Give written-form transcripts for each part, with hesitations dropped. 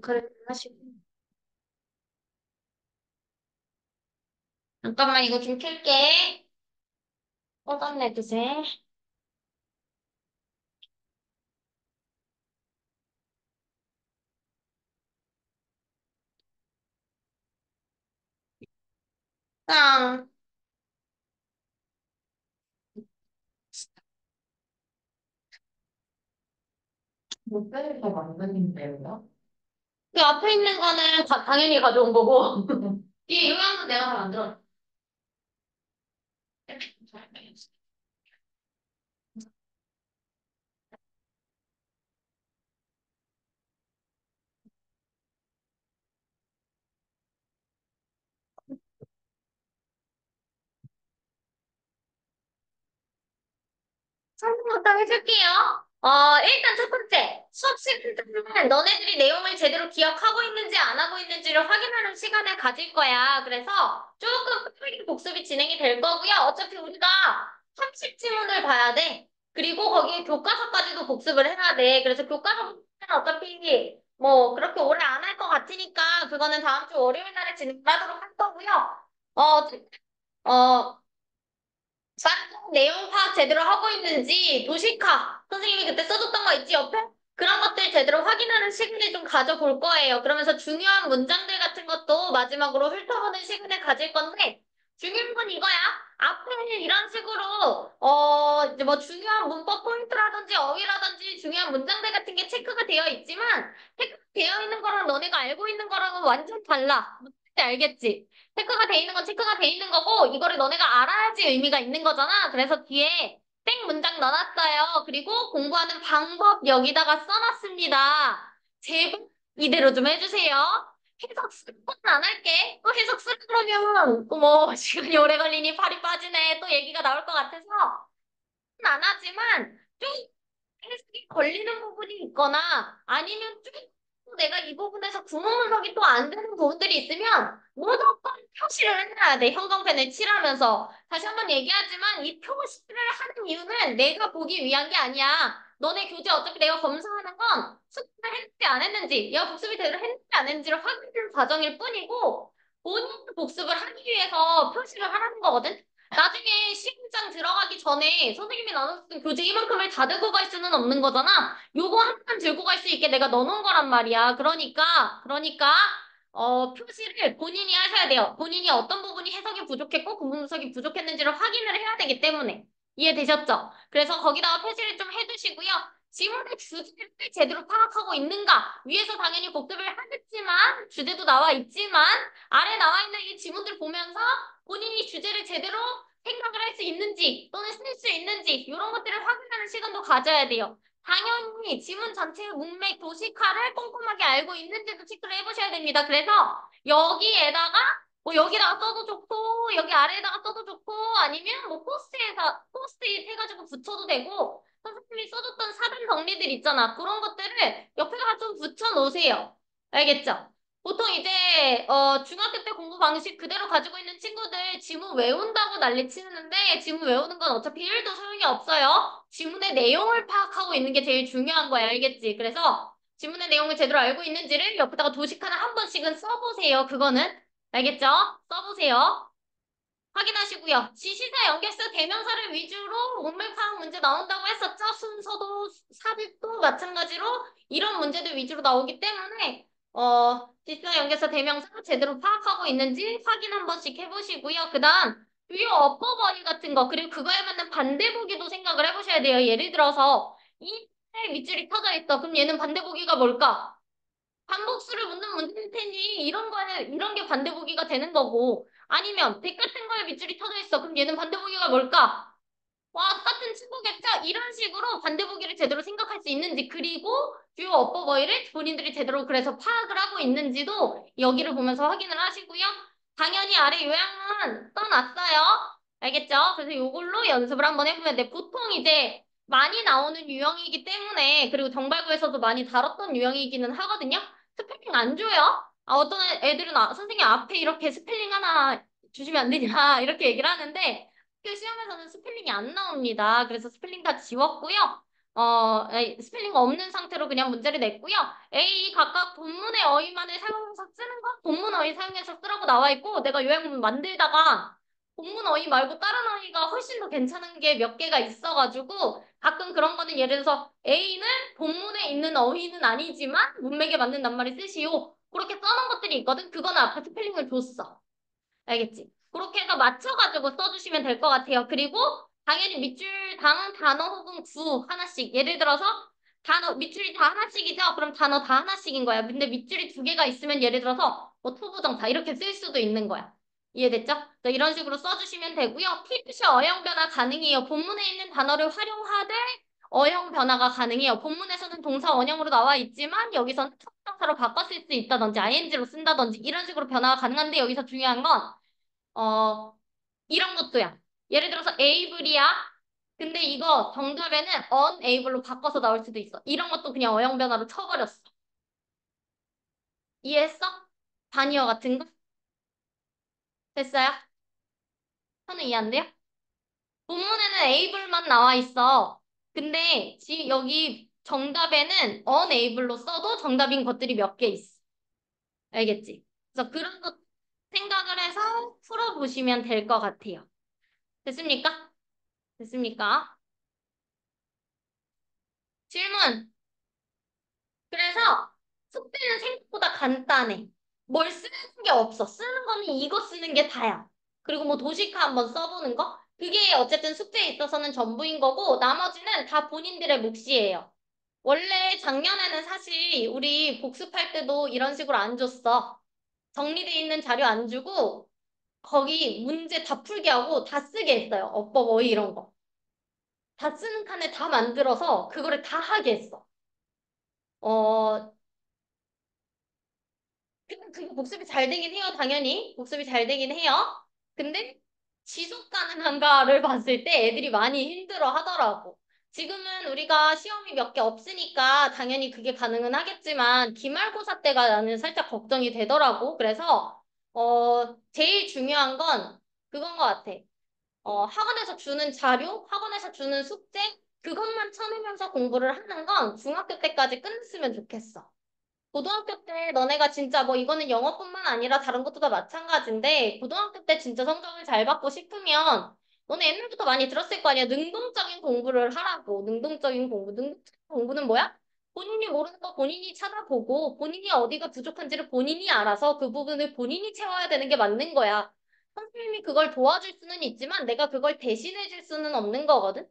그래, 하시고. 잠깐만, 이거 좀 켤게. 꺼달래주세. 아, 못 빼니까 만드는데요? 그 앞에 있는 거는 당연히 가져온 거고. 이 요양은 내가 다 만들었어. 설명부터 해줄게요. 일단 첫 번째, 수업 시간 때는 너네들이 내용을 제대로 기억하고 있는지 안 하고 있는지를 확인하는 시간을 가질 거야. 그래서 조금 빠르게 복습이 진행이 될 거고요. 어차피 우리가 30지문을 봐야 돼. 그리고 거기에 교과서까지도 복습을 해야 돼. 그래서 교과서 복습은 어차피 뭐 그렇게 오래 안 할 것 같으니까 그거는 다음 주 월요일 날에 진행하도록 할 거고요. 어, 어, 싹 내용 파악 제대로 하고 있는지 도시카 선생님이 그때 써줬던 거 있지 옆에? 그런 것들 제대로 확인하는 시간을 좀 가져볼 거예요. 그러면서 중요한 문장들 같은 것도 마지막으로 훑어보는 시간을 가질 건데 중요한 건 이거야. 앞에 이런 식으로 이제 뭐 중요한 문법 포인트라든지 어휘라든지 중요한 문장들 같은 게 체크가 되어 있지만 체크가 되어 있는 거랑 너네가 알고 있는 거랑은 완전 달라. 뭔지 알겠지? 체크가 돼 있는 건 체크가 돼 있는 거고, 이거를 너네가 알아야지 의미가 있는 거잖아. 그래서 뒤에 땡 문장 넣어놨어요. 그리고 공부하는 방법 여기다가 써놨습니다. 제발 이대로 좀 해주세요. 해석 쓰는 건 안 할게. 또 해석 쓰려면 또 뭐 시간이 오래 걸리니 팔이 빠지네. 또 얘기가 나올 것 같아서 안 하지만 좀 해석이 걸리는 부분이 있거나 아니면 좀 내가 이 부분에서 구멍석이 또 안 되는 부분들이 있으면 무조건 표시를 해놔야 돼. 형광펜을 칠하면서. 다시 한번 얘기하지만 이 표시를 하는 이유는 내가 보기 위한 게 아니야. 너네 교재 어차피 내가 검사하는 건 숙제를 했는지 안 했는지, 얘가 복습이 제대로 했는지 안 했는지를 확인하는 과정일 뿐이고 본인 복습을 하기 위해서 표시를 하라는 거거든. 나중에 시험장 들어가기 전에 선생님이 나눴던 교재 이만큼을 다 들고 갈 수는 없는 거잖아. 요거 한 칸 들고 갈 수 있게 내가 넣어놓은 거란 말이야. 그러니까 표시를 본인이 하셔야 돼요. 본인이 어떤 부분이 해석이 부족했고 구분 해석이 부족했는지를 확인을 해야 되기 때문에. 이해되셨죠? 그래서 거기다가 표시를 좀 해두시고요. 지문의 주제를 제대로 파악하고 있는가? 위에서 당연히 복습을 하겠지만, 주제도 나와 있지만, 아래 나와 있는 이 지문들 보면서 본인이 주제를 제대로 생각을 할 수 있는지 또는 쓸 수 있는지 이런 것들을 확인하는 시간도 가져야 돼요. 당연히 지문 전체의 문맥, 도식화를 꼼꼼하게 알고 있는지도 체크를 해보셔야 됩니다. 그래서 여기에다가 뭐 여기다가 써도 좋고 여기 아래에다가 써도 좋고 아니면 뭐 포스트잇 해가지고 붙여도 되고 선생님이 써줬던 사전 정리들 있잖아. 그런 것들을 옆에다가 좀 붙여 놓으세요. 알겠죠? 보통 이제 중학교 때 공부 방식 그대로 가지고 있는 친구들 지문 외운다고 난리 치는데 지문 외우는 건 어차피 1도 소용이 없어요. 지문의 내용을 파악하고 있는 게 제일 중요한 거야. 알겠지? 그래서 지문의 내용을 제대로 알고 있는지를 옆에다가 도식 하나 한 번씩은 써보세요. 그거는 알겠죠? 써보세요. 확인하시고요. 지시사, 연결사, 대명사를 위주로 문맥 파악 문제 나온다고 했었죠? 순서도 삽입도 마찬가지로 이런 문제들 위주로 나오기 때문에 지시사, 연결사, 대명사 제대로 파악하고 있는지 확인 한 번씩 해보시고요. 그다음 주요 어법어휘 같은 거 그리고 그거에 맞는 반대보기도 생각을 해보셔야 돼요. 예를 들어서 이 밑줄이 터져 있어. 그럼 얘는 반대보기가 뭘까? 반복수를 묻는 문제일 테니 이런 게 반대보기가 되는 거고 아니면 100 같은 거에 밑줄이 터져 있어. 그럼 얘는 반대보기가 뭘까? 와, 똑같은 친구겠죠? 이런 식으로 반대보기를 제대로 생각할 수 있는지 그리고 주요 어법어휘를 본인들이 제대로 그래서 파악을 하고 있는지도 여기를 보면서 확인을 하시고요. 당연히 아래 요약은 써놨어요. 알겠죠? 그래서 이걸로 연습을 한번 해보면 돼. 보통 이제 많이 나오는 유형이기 때문에 그리고 정발구에서도 많이 다뤘던 유형이기는 하거든요. 스펠링 안 줘요. 어떤 애들은 선생님 앞에 이렇게 스펠링 하나 주시면 안 되냐 이렇게 얘기를 하는데 학교 시험에서는 스펠링이 안 나옵니다. 그래서 스펠링 다 지웠고요. 스펠링 없는 상태로 그냥 문제를 냈고요. A 각각 본문의 어휘만을 사용해서 쓰는 거, 본문 어휘 사용해서 쓰라고 나와 있고, 내가 요약문 만들다가 본문 어휘 말고 다른 어휘가 훨씬 더 괜찮은 게 몇 개가 있어가지고, 가끔 그런 거는 예를 들어서 A는 본문에 있는 어휘는 아니지만 문맥에 맞는 낱말을 쓰시오. 그렇게 써놓은 것들이 있거든. 그거는 앞에 스펠링을 줬어. 알겠지? 그렇게 해서 맞춰가지고 써주시면 될 것 같아요. 그리고 당연히 밑줄 다음 단어 혹은 구 하나씩. 예를 들어서 단어 밑줄이 다 하나씩이죠? 그럼 단어 다 하나씩인 거야. 근데 밑줄이 두 개가 있으면 예를 들어서 뭐 투부정사 이렇게 쓸 수도 있는 거야. 이해됐죠? 그래서 이런 식으로 써주시면 되고요. 필시 어형 변화 가능해요. 본문에 있는 단어를 활용하되 어형 변화가 가능해요. 본문에서는 동사 원형으로 나와 있지만 여기서는 투부정사로 바꿔 쓸 수 있다든지 ing로 쓴다든지 이런 식으로 변화가 가능한데 여기서 중요한 건 어, 이런 것도야. 예를 들어서 able이야. 근데 이거 정답에는 unable로 바꿔서 나올 수도 있어. 이런 것도 그냥 어형 변화로 쳐버렸어. 이해했어? 바니어 같은 거? 됐어요? 저는 이해 안 돼요? 본문에는 able만 나와 있어. 근데 여기 정답에는 unable로 써도 정답인 것들이 몇 개 있어. 알겠지? 그래서 그런 거 생각을 해서 풀어보시면 될 것 같아요. 됐습니까? 됐습니까? 질문. 그래서 숙제는 생각보다 간단해. 뭘 쓰는 게 없어. 쓰는 거는 이거 쓰는 게 다야. 그리고 뭐 도식화 한번 써보는 거? 그게 어쨌든 숙제에 있어서는 전부인 거고 나머지는 다 본인들의 몫이에요. 원래 작년에는 사실 우리 복습할 때도 이런 식으로 안 줬어. 정리돼 있는 자료 안 주고 거기 문제 다 풀게 하고 다 쓰게 했어요. 어법 어휘 이런 거. 다 쓰는 칸에 다 만들어서 그거를 다 하게 했어. 어, 근데 그게 복습이 잘 되긴 해요, 당연히. 복습이 잘 되긴 해요. 근데 지속 가능한가를 봤을 때 애들이 많이 힘들어 하더라고. 지금은 우리가 시험이 몇 개 없으니까 당연히 그게 가능은 하겠지만 기말고사 때가 나는 살짝 걱정이 되더라고. 그래서 제일 중요한 건 그건 것 같아. 학원에서 주는 자료, 학원에서 주는 숙제 그것만 쳐내면서 공부를 하는 건 중학교 때까지 끝냈으면 좋겠어. 고등학교 때 너네가 진짜 뭐 이거는 영어뿐만 아니라 다른 것도 다 마찬가지인데 고등학교 때 진짜 성적을 잘 받고 싶으면 너네 옛날부터 많이 들었을 거 아니야. 능동적인 공부를 하라고. 능동적인 공부. 능동적인 공부는 뭐야? 본인이 모르는 거 본인이 찾아보고 본인이 어디가 부족한지를 본인이 알아서 그 부분을 본인이 채워야 되는 게 맞는 거야. 선생님이 그걸 도와줄 수는 있지만 내가 그걸 대신해 줄 수는 없는 거거든.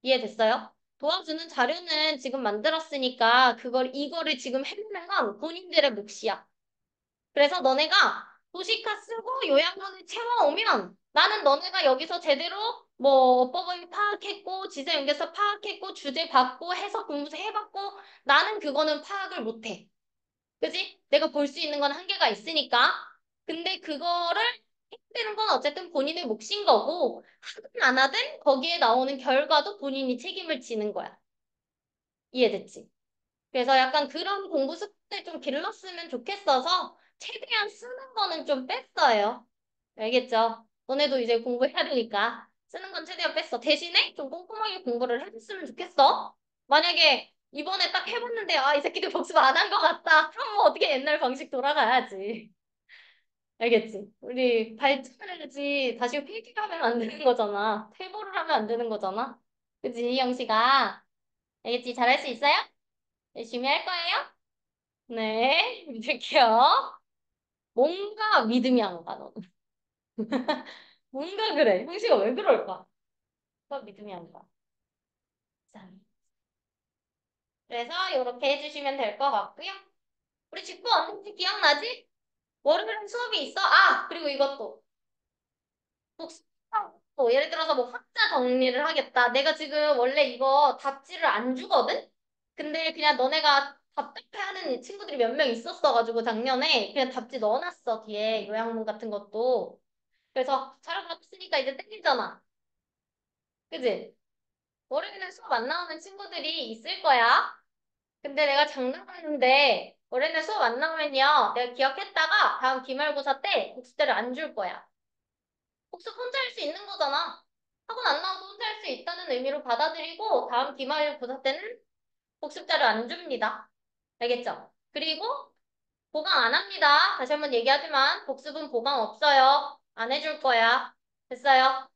이해됐어요? 도와주는 자료는 지금 만들었으니까 이거를 지금 해내는 건 본인들의 몫이야. 그래서 너네가 도시카 쓰고 요약문을 채워오면 나는 너네가 여기서 제대로 뭐 어법을 파악했고 지세연결서 파악했고 주제 받고 해석 공부 해봤고 나는 그거는 파악을 못해. 그지? 내가 볼 수 있는 건 한계가 있으니까. 근데 그거를 해내는 건 어쨌든 본인의 몫인 거고 하든 안 하든 거기에 나오는 결과도 본인이 책임을 지는 거야. 이해됐지? 그래서 약간 그런 공부 습관을 좀 길렀으면 좋겠어서 최대한 쓰는 거는 좀 뺐어요. 알겠죠? 너네도 이제 공부해야 되니까 쓰는 건 최대한 뺐어. 대신에 좀 꼼꼼하게 공부를 해줬으면 좋겠어. 만약에 이번에 딱 해봤는데 아, 이 새끼들 복습 안 한 것 같다. 그럼 뭐 어떻게 옛날 방식 돌아가야지. 알겠지? 우리 발전을 해야지 다시 회귀하면 안 되는 거잖아. 퇴보를 하면 안 되는 거잖아. 그지, 영식아? 알겠지? 잘할 수 있어요? 열심히 할 거예요? 네, 믿을게요. 뭔가 믿음이 안 가, 너는. 뭔가 그래. 형식아 왜 그럴까? 뭔가 믿음이 안 가. 자, 그래서 이렇게 해주시면 될 것 같고요. 우리 직구 언제인지 기억나지? 월요일에 수업이 있어? 아, 그리고 이것도. 복습하고 예를 들어서 뭐 학자 정리를 하겠다. 내가 지금 원래 이거 답지를 안 주거든? 근데 그냥 너네가 답답해하는 친구들이 몇 명 있었어가지고 작년에 그냥 답지 넣어놨어 뒤에 요약문 같은 것도. 그래서 자료가 없으니까 이제 땡기잖아. 그지? 월요일에 수업 안 나오는 친구들이 있을 거야. 근데 내가 장담하는데 월요일에 수업 안 나오면요. 내가 기억했다가 다음 기말고사 때 복습자를 안 줄 거야. 복습 혼자 할 수 있는 거잖아. 학원 안 나와도 혼자 할 수 있다는 의미로 받아들이고 다음 기말고사 때는 복습자를 안 줍니다. 알겠죠? 그리고 보강 안 합니다. 다시 한번 얘기하지만 복습은 보강 없어요. 안 해줄 거야. 됐어요?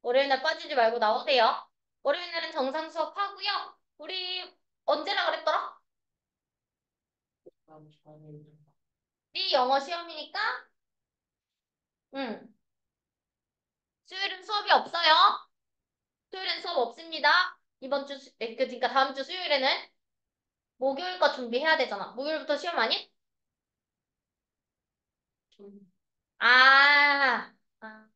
월요일 날 빠지지 말고 나오세요. 월요일 날은 정상 수업 하고요. 우리 언제라 그랬더라? 네 영어 시험이니까 응. 수요일은 수업이 없어요. 수요일엔 수업 없습니다. 이번 주, 그러니까 다음 주 수요일에는 목요일 거 준비해야 되잖아. 목요일부터 시험 아니? 아, 아,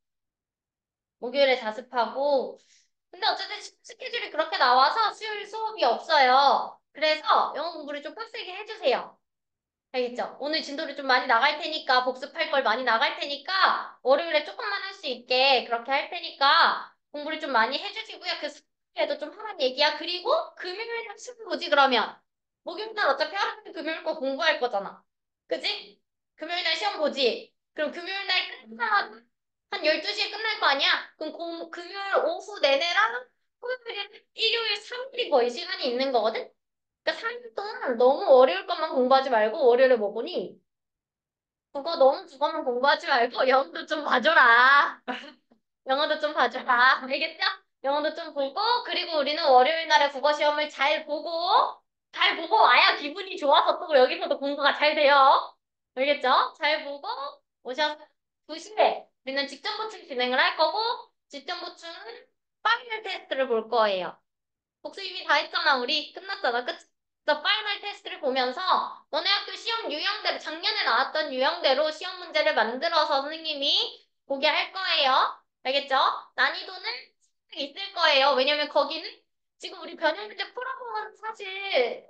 목요일에 자습하고. 근데 어쨌든 스케줄이 그렇게 나와서 수요일 수업이 없어요. 그래서 영어 공부를 좀 빡세게 해주세요. 알겠죠? 오늘 진도를 좀 많이 나갈 테니까, 복습할 걸 많이 나갈 테니까, 월요일에 조금만 할 수 있게 그렇게 할 테니까, 공부를 좀 많이 해주시고요. 그 수요일에도 좀 하란 얘기야. 그리고 금요일 날 시험 보지, 그러면. 목요일 날 어차피 하루 종일 금요일 거 공부할 거잖아. 그지? 금요일 날 시험 보지? 그럼 금요일 날 한 12시에 끝날 거 아니야? 그럼 금요일 오후 내내랑 토요일, 일요일 3일이 거의 시간이 있는 거거든? 그러니까 3일 동안 너무 어려울 것만 공부하지 말고 월요일에 뭐 보니? 그거만 공부하지 말고 영어도 좀 봐줘라. 영어도 좀 봐줘라. 알겠죠? 영어도 좀 보고 그리고 우리는 월요일 날에 국어 시험을 잘 보고 와야 기분이 좋아서 또 여기서도 공부가 잘 돼요. 알겠죠? 잘 보고 오셔서 2시에 우리는 직전 보충 진행을 할 거고 직전 보충은 파이널 테스트를 볼 거예요. 복수 이미 다 했잖아, 우리. 끝났잖아, 그치? 그래서 파이널 테스트를 보면서 너네 학교 시험 유형대로, 작년에 나왔던 유형대로 시험 문제를 만들어서 선생님이 보게 할 거예요. 알겠죠? 난이도는 있을 거예요. 왜냐면 거기는 지금 우리 변형 문제 풀어보면 사실,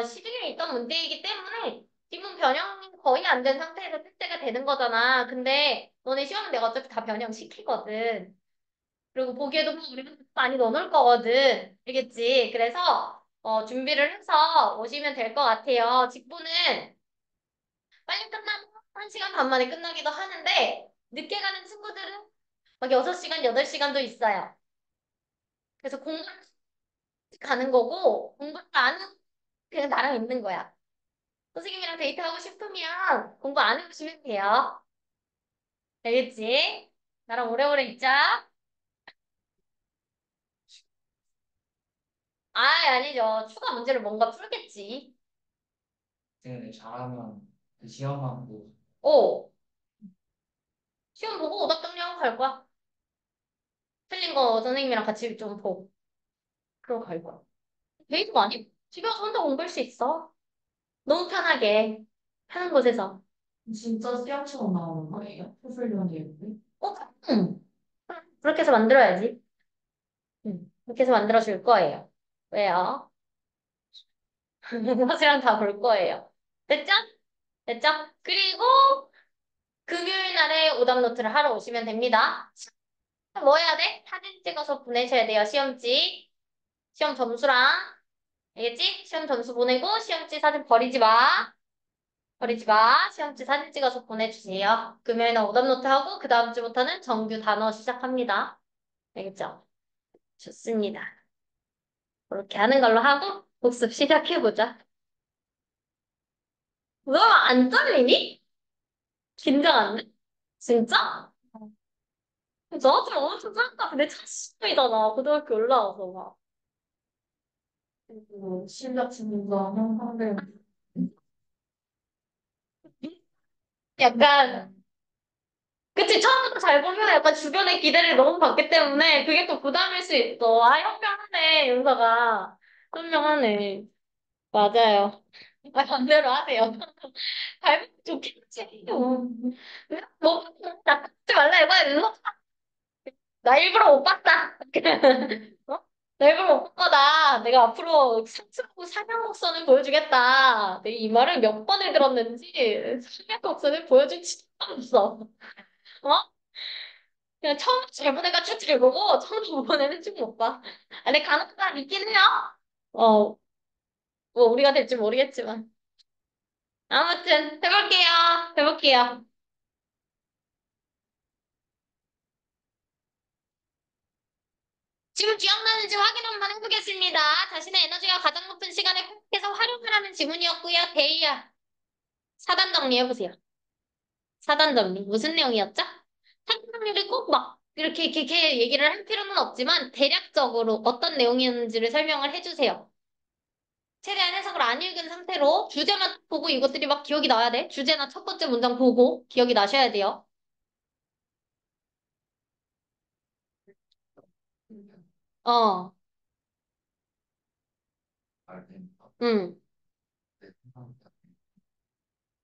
시중에 있던 문제이기 때문에 지금 변형이 거의 안 된 상태에서 출제가 되는 거잖아. 근데 너네 시험은 내가 어차피 다 변형시키거든. 그리고 보기에도 우리가 많이 넣어놓을 거거든. 알겠지? 그래서 준비를 해서 오시면 될 것 같아요. 직보는 빨리 끝나면 1시간 반 만에 끝나기도 하는데 늦게 가는 친구들은 막 6시간, 8시간도 있어요. 그래서 공부 가는 거고 공부를 안 하면 그냥 나랑 있는 거야. 선생님이랑 데이트하고 싶으면 공부 안 해보시면 돼요. 알겠지? 나랑 오래오래 있자. 아, 아니죠. 추가 문제를 뭔가 풀겠지. 네, 잘하면 그 시험만 보고 오. 시험 보고 오답 정리하고 갈 거야. 틀린 거 선생님이랑 같이 좀 보고. 그러고 갈 거야. 데이트 많이 집에 와서 혼자 공부할 수 있어. 너무 편하게. 하는 곳에서. 진짜 시험처럼 나오는 거예요? 풀려는 내용이? 어? 응. 그렇게 해서 만들어야지. 응. 그렇게 해서 만들어 줄 거예요. 왜요? 사실은 다 볼 거예요. 됐죠? 됐죠? 그리고 금요일 날에 오답 노트를 하러 오시면 됩니다. 뭐 해야 돼? 사진 찍어서 보내셔야 돼요. 시험지. 시험 점수랑. 알겠지? 시험 점수 보내고 시험지 사진 버리지 마. 버리지 마. 시험지 사진 찍어서 보내주세요. 금요일에 오답노트 하고 그 다음 주부터는 정규 단어 시작합니다. 알겠죠? 좋습니다. 그렇게 하는 걸로 하고 복습 시작해보자. 너 안 떨리니? 긴장 안 돼? 진짜? 나한테 엄청 짱까 내 첫 시험이잖아. 고등학교 올라와서 막. 실력 증거 하는 약간 그치, 처음부터 잘 보면 약간 주변의 기대를 너무 받기 때문에 그게 또 부담일 수 있어. 아, 현명하네, 윤서가. 현명하네. 맞아요. 아, 반대로 하세요. 닮으면 좋겠지. 뭐, 나 하지 말라 이거야, 윤서. 나 일부러 못 봤다. 어? 나 일부러 못 본 거다. 내가 앞으로 상승하고 상향곡선을 보여주겠다. 내가 이 말을 몇 번을 들었는지 상향곡선을 보여준 지도 없어. 어? 그냥 처음 잘 보내가지고 잘 보고 처음 못 보내는 쭉 못 봐. 아, 근데 간혹가다 있긴 해요. 어, 뭐 우리가 될지 모르겠지만. 아무튼 해볼게요. 해볼게요. 지금 기억나는지 확인 한번 해보겠습니다. 자신의 에너지가 가장 높은 시간에 계속해서 활용을 하는 지문이었고요. 데이야. 사단 정리해보세요. 사단 정리. 무슨 내용이었죠? 사단 정리를 꼭 막 이렇게 얘기를 할 필요는 없지만 대략적으로 어떤 내용이었는지를 설명을 해주세요. 최대한 해석을 안 읽은 상태로 주제만 보고 이것들이 막 기억이 나야 돼. 주제나 첫 번째 문장 보고 기억이 나셔야 돼요. 어, 응.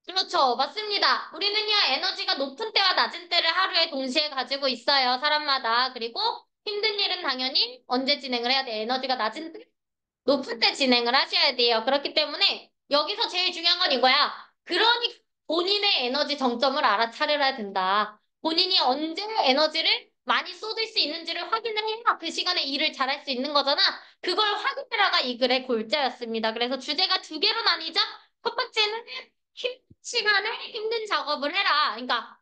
그렇죠. 맞습니다. 우리는요, 에너지가 높은 때와 낮은 때를 하루에 동시에 가지고 있어요. 사람마다. 그리고 힘든 일은 당연히 언제 진행을 해야 돼? 에너지가 낮은 때? 높은 때 진행을 하셔야 돼요. 그렇기 때문에 여기서 제일 중요한 건 이거야. 그러니 본인의 에너지 정점을 알아차려야 된다. 본인이 언제 에너지를 많이 쏟을 수 있는지를 확인을 해야 그 시간에 일을 잘할 수 있는 거잖아. 그걸 확인해라가 이 글의 골자였습니다. 그래서 주제가 두 개로 나뉘죠. 첫 번째는 힘든 시간에 힘든 작업을 해라. 그러니까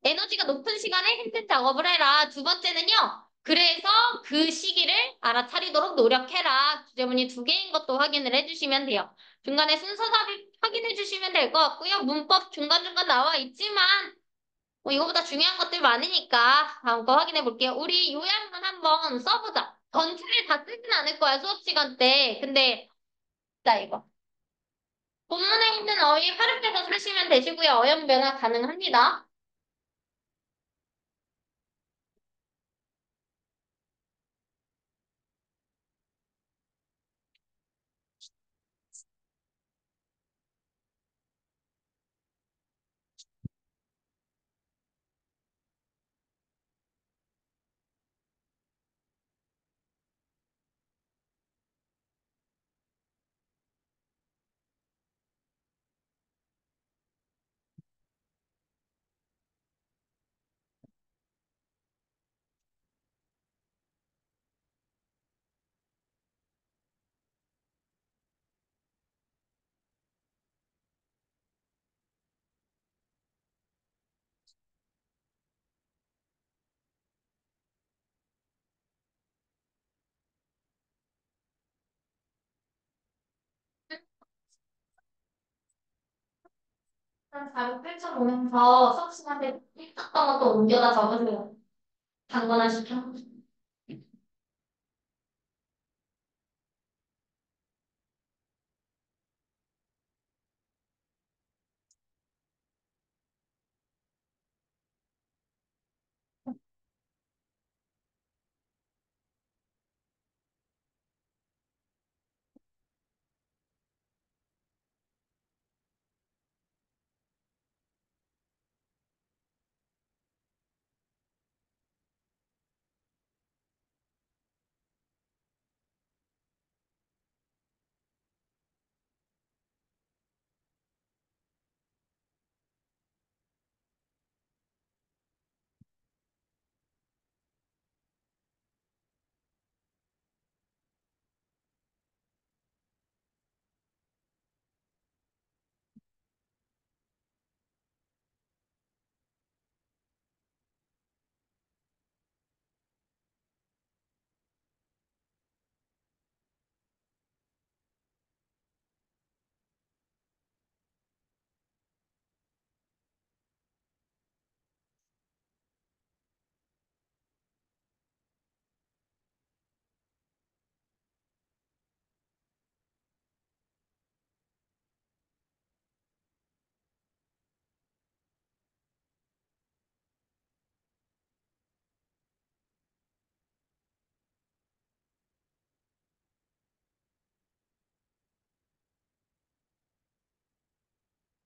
에너지가 높은 시간에 힘든 작업을 해라. 두 번째는요. 그래서 그 시기를 알아차리도록 노력해라. 주제문이 두 개인 것도 확인을 해주시면 돼요. 중간에 순서답을 확인해 주시면 될 것 같고요. 문법 중간중간 나와 있지만 뭐 이거보다 중요한 것들 많으니까 다음 거 확인해 볼게요. 우리 요약문 한번 써보자. 전체를 다 쓰진 않을 거야, 수업 시간 때. 근데 자 이거. 본문에 있는 어휘 활용해서 쓰시면 되시고요. 어연 변화 가능합니다. 일단 자료 펼쳐보면서 수업 시간에 읽었던 것도 옮겨다 적으세요. 당근하시죠.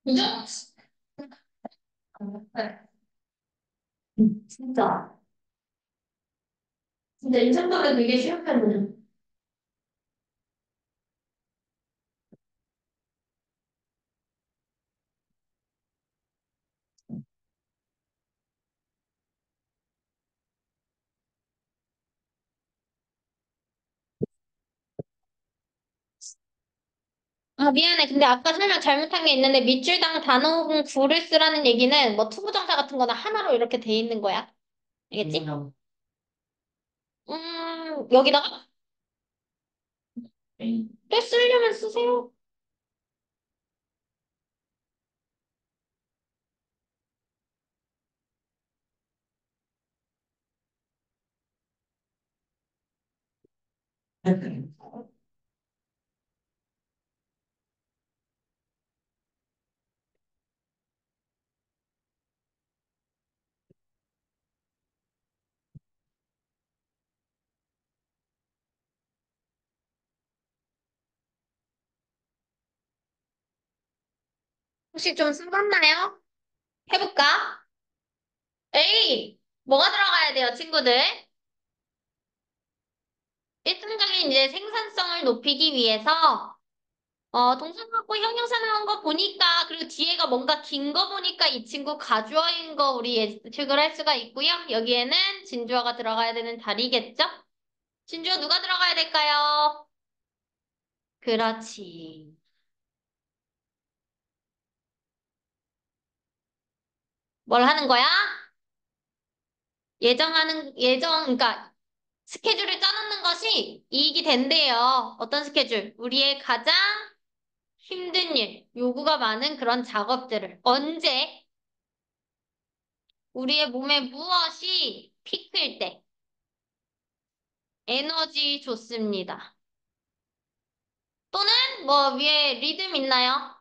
그죠? 네. 진짜. 진짜 이 정도면 되게 쉬운 편이에요. 아, 미안해. 근데 아까 설명 잘못한 게 있는데 밑줄당 단어분 구를 쓰라는 얘기는 뭐 투부정사 같은 거나 하나로 이렇게 돼 있는 거야. 알겠지? 여기다가 네. 쓰려면 쓰세요. 혹시 좀 써봤나요? 해볼까? 에이, 뭐가 들어가야 돼요, 친구들? 일반적인 이제 생산성을 높이기 위해서 동사하고 형용사 나온 거 보니까 그리고 뒤에가 뭔가 긴 거 보니까 이 친구 가주어인 거 우리 예측을 할 수가 있고요. 여기에는 진주어가 들어가야 되는 자리겠죠? 진주어 누가 들어가야 될까요? 그렇지. 뭘 하는 거야? 그러니까 스케줄을 짜놓는 것이 이익이 된대요. 어떤 스케줄? 우리의 가장 힘든 일, 요구가 많은 그런 작업들을 언제 우리의 몸에 무엇이 피크일 때 에너지 좋습니다. 또는 뭐 위에 리듬 있나요?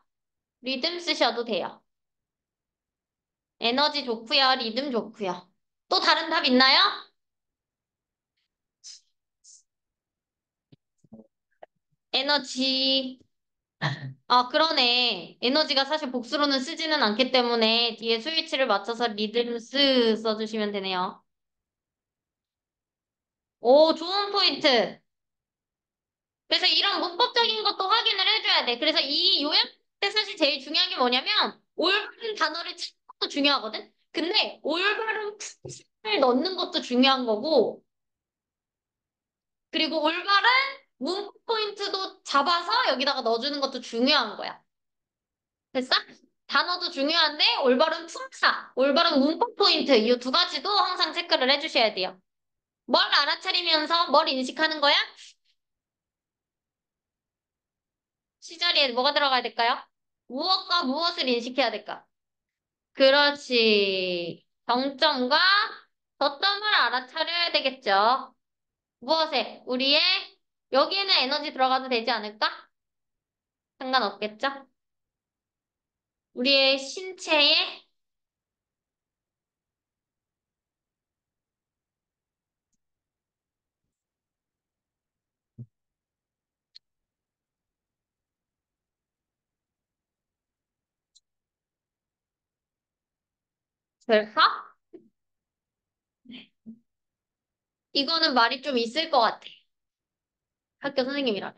리듬 쓰셔도 돼요. 에너지 좋고요. 리듬 좋고요. 또 다른 답 있나요? 에너지. 아, 그러네. 에너지가 사실 복수로는 쓰지는 않기 때문에 뒤에 스위치를 맞춰서 리듬스 써주시면 되네요. 오, 좋은 포인트. 그래서 이런 문법적인 것도 확인을 해줘야 돼. 그래서 이 요약 때 사실 제일 중요한 게 뭐냐면 올바른 단어를 찾는 것도 중요하거든. 근데 올바른 품사를 넣는 것도 중요한 거고 그리고 올바른 문법 포인트도 잡아서 여기다가 넣어주는 것도 중요한 거야. 됐어? 단어도 중요한데 올바른 품사, 올바른 문법 포인트 이 두 가지도 항상 체크를 해주셔야 돼요. 뭘 알아차리면서 뭘 인식하는 거야? 시절에 뭐가 들어가야 될까요? 무엇과 무엇을 인식해야 될까? 그렇지. 정점과 저점을 알아차려야 되겠죠. 무엇에? 우리의 여기에는 에너지 들어가도 되지 않을까? 상관없겠죠? 우리의 신체에 그래서 이거는 말이 좀 있을 것 같아. 학교 선생님이랑.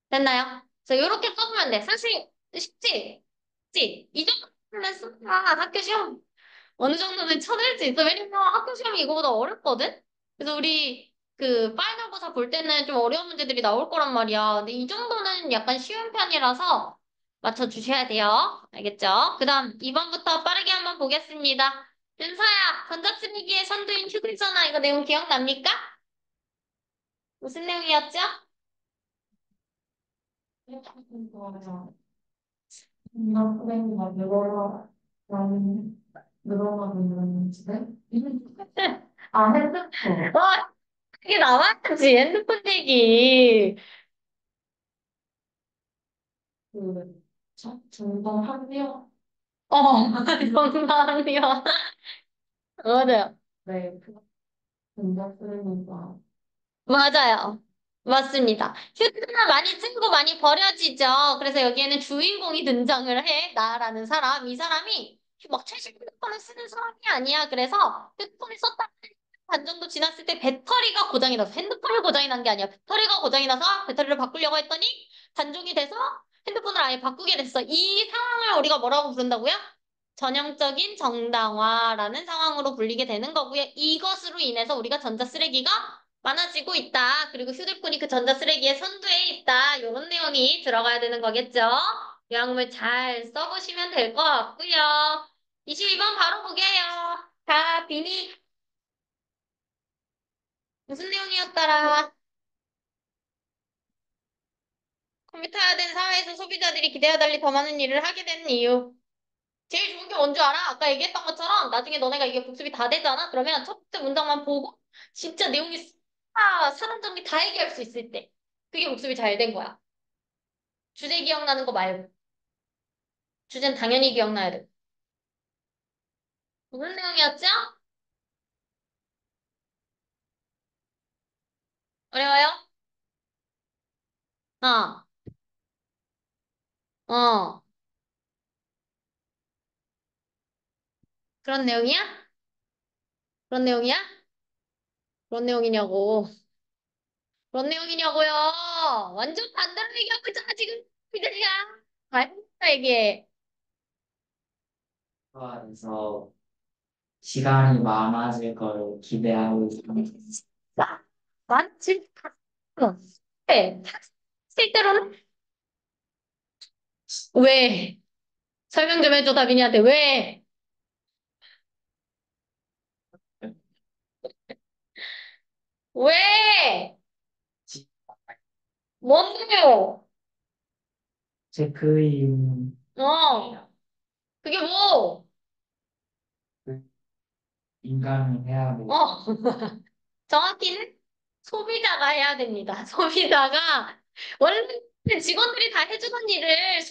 됐나요? 그래서 이렇게 써보면 돼. 사실 쉽지? 쉽지? 이 정도면 쓰면 학교 시험 어느 정도는 쳐낼 수 있어. 왜냐면 학교 시험이 이거보다 어렵거든? 그래서 우리 그 파이널고사 볼 때는 좀 어려운 문제들이 나올 거란 말이야. 근데 이 정도는 약간 쉬운 편이라서 맞춰주셔야 돼요. 알겠죠? 그 다음 2번부터 빠르게 한번 보겠습니다. 윤서야, 전자쓰레기의 선두인 휴대전화 이거 내용 기억납니까? 무슨 내용이었죠? 막 늘어나고 있는 집에? 아, 핸드폰. 그게 나왔지, 핸드폰 얘기. 중동 합리화? 정답이요. 맞아요. 네, 전자쓰레기가. 맞아요. 맞습니다. 휴대전화 많이 쓰고 많이 버려지죠. 그래서 여기에는 주인공이 등장을 해. 나라는 사람. 이 사람이 막 최신 휴대폰을 쓰는 사람이 아니야. 그래서 휴대폰을 썼다 반 정도 지났을 때 배터리가 고장이 나서 핸드폰이 고장이 난 게 아니야. 배터리가 고장이 나서 배터리를 바꾸려고 했더니 단종이 돼서 핸드폰을 아예 바꾸게 됐어. 이 상황을 우리가 뭐라고 부른다고요? 전형적인 정당화라는 상황으로 불리게 되는 거고요. 이것으로 인해서 우리가 전자쓰레기가 많아지고 있다. 그리고 휴대폰이 그 전자쓰레기의 선두에 있다. 이런 내용이 들어가야 되는 거겠죠. 요약물 잘 써보시면 될 것 같고요. 22번 바로 보게요. 다 비니 무슨 내용이었더라? 컴퓨터화된 사회에서 소비자들이 기대와 달리 더 많은 일을 하게 되는 이유. 제일 좋은 게 뭔 줄 알아? 아까 얘기했던 것처럼 나중에 너네가 이게 복습이 다 되잖아? 그러면 첫 번째 문장만 보고 진짜 내용이 사람 정리 다 얘기할 수 있을 때. 그게 복습이 잘 된 거야. 주제 기억나는 거 말고. 주제는 당연히 기억나야 돼. 무슨 내용이었죠? 어려워요? 어, 어. 그런 내용이야? 그런 내용이야? 그런 내용이냐고. 그런 내용이냐고요. 완전 반대로 얘기하고 있잖아, 지금. 이 자식아. 말해서 얘기해. 그래서 시간이 많아질 걸 기대하고 있습니다. 나, 맞지? 네. 실제로는 왜? 설명 좀 해줘, 다빈이한테. 왜? 왜? 뭔데요? 체크인 어, 그게 뭐? 인간이 해야 돼. 어, 정확히는 소비자가 해야 됩니다. 소비자가 원래 직원들이 다 해주던 일을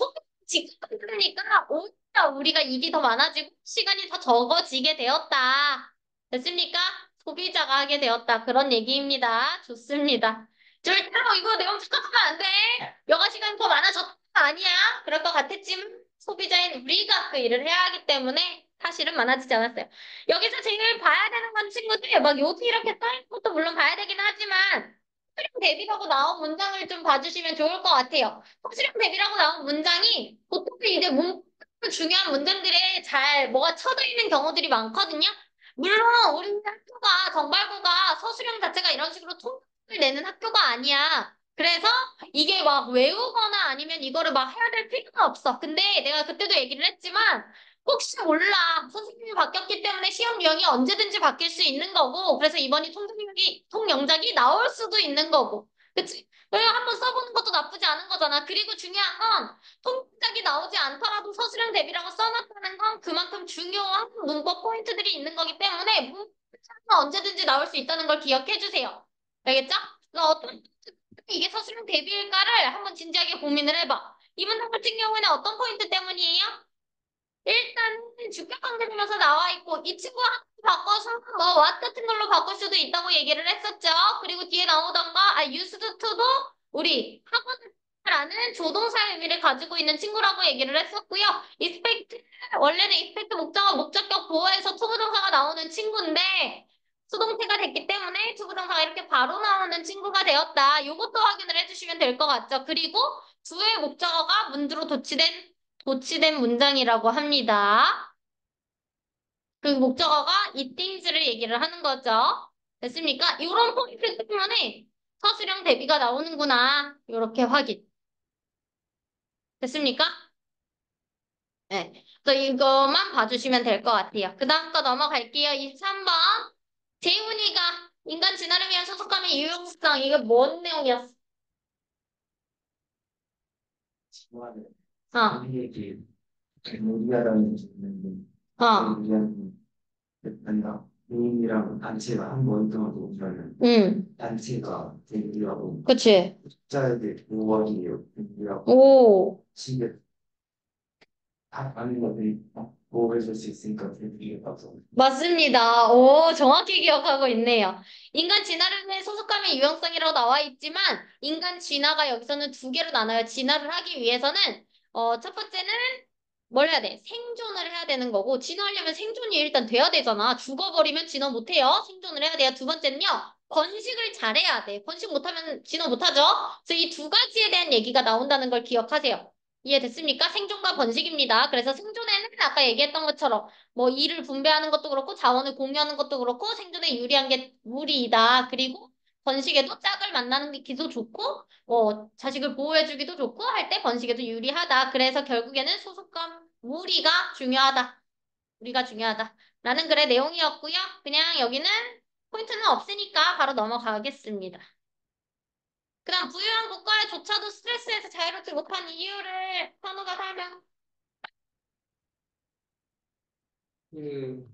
직접 하니까 오히려 우리가 일이 더 많아지고 시간이 더 적어지게 되었다. 됐습니까? 소비자가 하게 되었다. 그런 얘기입니다. 좋습니다. 절대로 이거 내용 착각하면 안 돼. 여가 시간이 더 많아졌다. 아니야. 그럴 것 같았지만 소비자인 우리가 그 일을 해야 하기 때문에 사실은 많아지지 않았어요. 여기서 제일 봐야 되는 건 친구들, 막 요지 이렇게 써있는 것도 물론 봐야 되긴 하지만, 소수령 대비라고 나온 문장을 좀 봐주시면 좋을 것 같아요. 소수령 대비라고 나온 문장이 보통 이제 중요한 문장들에 잘 뭐가 쳐져 있는 경우들이 많거든요. 물론 우리 학교가 정발부가 서술형 자체가 이런 식으로 통계를 내는 학교가 아니야. 그래서 이게 막 외우거나 아니면 이거를 막 해야 될 필요는 없어. 근데 내가 그때도 얘기를 했지만 혹시 몰라. 선생님이 바뀌었기 때문에 시험 유형이 언제든지 바뀔 수 있는 거고, 그래서 이번이 통영작이 나올 수도 있는 거고. 그치? 왜 한번 써보는 것도 나쁘지 않은 거잖아. 그리고 중요한 건 통영작이 나오지 않더라도 서술형 대비라고 써놨다는 건 그만큼 중요한 문법 포인트들이 있는 거기 때문에 문법은 언제든지 나올 수 있다는 걸 기억해 주세요. 알겠죠? 그래서 어떤 이게 서술형 대비일까를 한번 진지하게 고민을 해봐. 이 문장 같은 경우에는 어떤 포인트 때문이에요? 일단 주격 관계되면서 나와 있고 이 친구 한 바꿔서 뭐 what 같은 걸로 바꿀 수도 있다고 얘기를 했었죠. 그리고 뒤에 나오던 거 used to도 우리 학원이라는 조동사의 의미를 가지고 있는 친구라고 얘기를 했었고요. expect 원래는 expect 목적어 목적격 보어에서 투부정사가 나오는 친구인데 수동태가 됐기 때문에 투부정사가 이렇게 바로 나오는 친구가 되었다. 이것도 확인을 해주시면 될 것 같죠. 그리고 주의 목적어가 문주로 도치된 문장이라고 합니다. 그 목적어가 이 things를 얘기를 하는 거죠. 됐습니까? 이런 포인트 때문에 서술형 대비가 나오는구나. 이렇게 확인. 됐습니까? 네. 그래서 이것만 봐주시면 될 것 같아요. 그 다음 거 넘어갈게요. 23번. 재훈이가 인간 진화를 위한 소속감의 유용성. 이게 뭔 내용이었어? 시간을 어, 우리에게 무리하다는 짓는 어, 위한 아니라 개인이랑 단체가 한 번더도 오면 단체가 대비하고 그치. 숫자에게 보호하기에 대비하고 오. 집에 다 아는 것들이 보호해줄 수 있으니까 대비하고 맞습니다. 오, 정확히 기억하고 있네요. 인간 진화를 위해 소속감의 유형성이라고 나와 있지만, 인간 진화가 여기서는 두 개로 나눠요. 진화를 하기 위해서는, 첫 번째는 뭘 해야 돼? 생존을 해야 되는 거고, 진화하려면 생존이 일단 돼야 되잖아. 죽어버리면 진화 못해요. 생존을 해야 돼요. 두 번째는요, 번식을 잘해야 돼. 번식 못하면 진화 못하죠? 그래서 이 두 가지에 대한 얘기가 나온다는 걸 기억하세요. 이해됐습니까? 생존과 번식입니다. 그래서 생존에는 아까 얘기했던 것처럼, 뭐 일을 분배하는 것도 그렇고 자원을 공유하는 것도 그렇고 생존에 유리한 게 물이다. 그리고 번식에도 짝을 만나는 게 기도 좋고 자식을 보호해주기도 좋고 할 때 번식에도 유리하다. 그래서 결국에는 소속감 무리가 중요하다. 우리가 중요하다. 라는 글의 내용이었고요. 그냥 여기는 포인트는 없으니까 바로 넘어가겠습니다. 그다음 부유한 국가에조차도 스트레스에서 자유롭지 못한 이유를 현우가 설명. 그,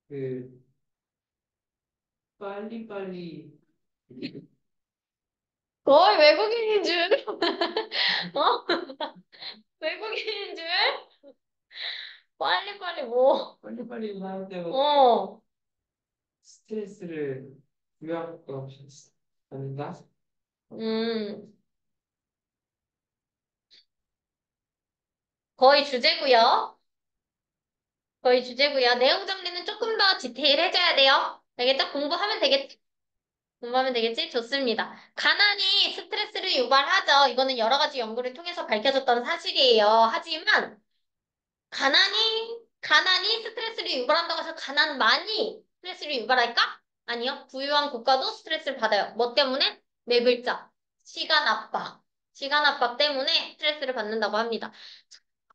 그, 빨리빨리, 거의 외국인인 줄. 어? 외국인인 줄? 빨리빨리 뭐. 빨리빨리 하는 때마다 어. 스트레스를 부여하고 한다? 음. 거의 주제고요. 거의 주제고요. 내용 정리는 조금 더 디테일해져야 돼요. 알겠죠? 공부하면 되겠지? 공부하면 되겠지? 좋습니다. 가난이 스트레스를 유발하죠. 이거는 여러 가지 연구를 통해서 밝혀졌던 사실이에요. 하지만 가난이 스트레스를 유발한다고 해서 가난만이 스트레스를 유발할까? 아니요. 부유한 국가도 스트레스를 받아요. 뭐 때문에? 네 글자. 시간 압박. 시간 압박 때문에 스트레스를 받는다고 합니다.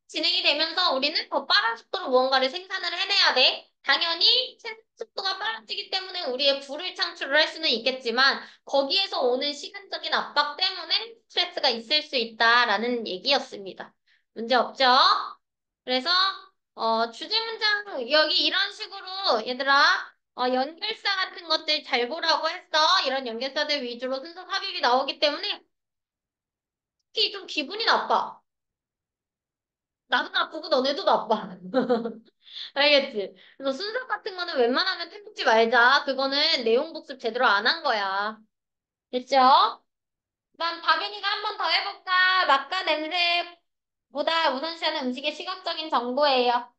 진행이 되면서 우리는 더 빠른 속도로 무언가를 생산을 해내야 돼. 당연히 생산 속도가 빨라지기 때문에 우리의 부를 창출을 할 수는 있겠지만 거기에서 오는 시간적인 압박 때문에 스트레스가 있을 수 있다라는 얘기였습니다. 문제 없죠? 그래서 주제 문장 여기 이런 식으로 얘들아 연결사 같은 것들 잘 보라고 했어. 이런 연결사들 위주로 순서 삽입이 나오기 때문에 특히 좀 기분이 나빠. 나도 나쁘고 너네도 나빠. 알겠지? 그래서 순서 같은 거는 웬만하면 태우지 말자. 그거는 내용 복습 제대로 안 한 거야. 됐죠? 그다음 다빈이가 한 번 더 해볼까? 맛과 냄새보다 우선시하는 음식의 시각적인 정보예요.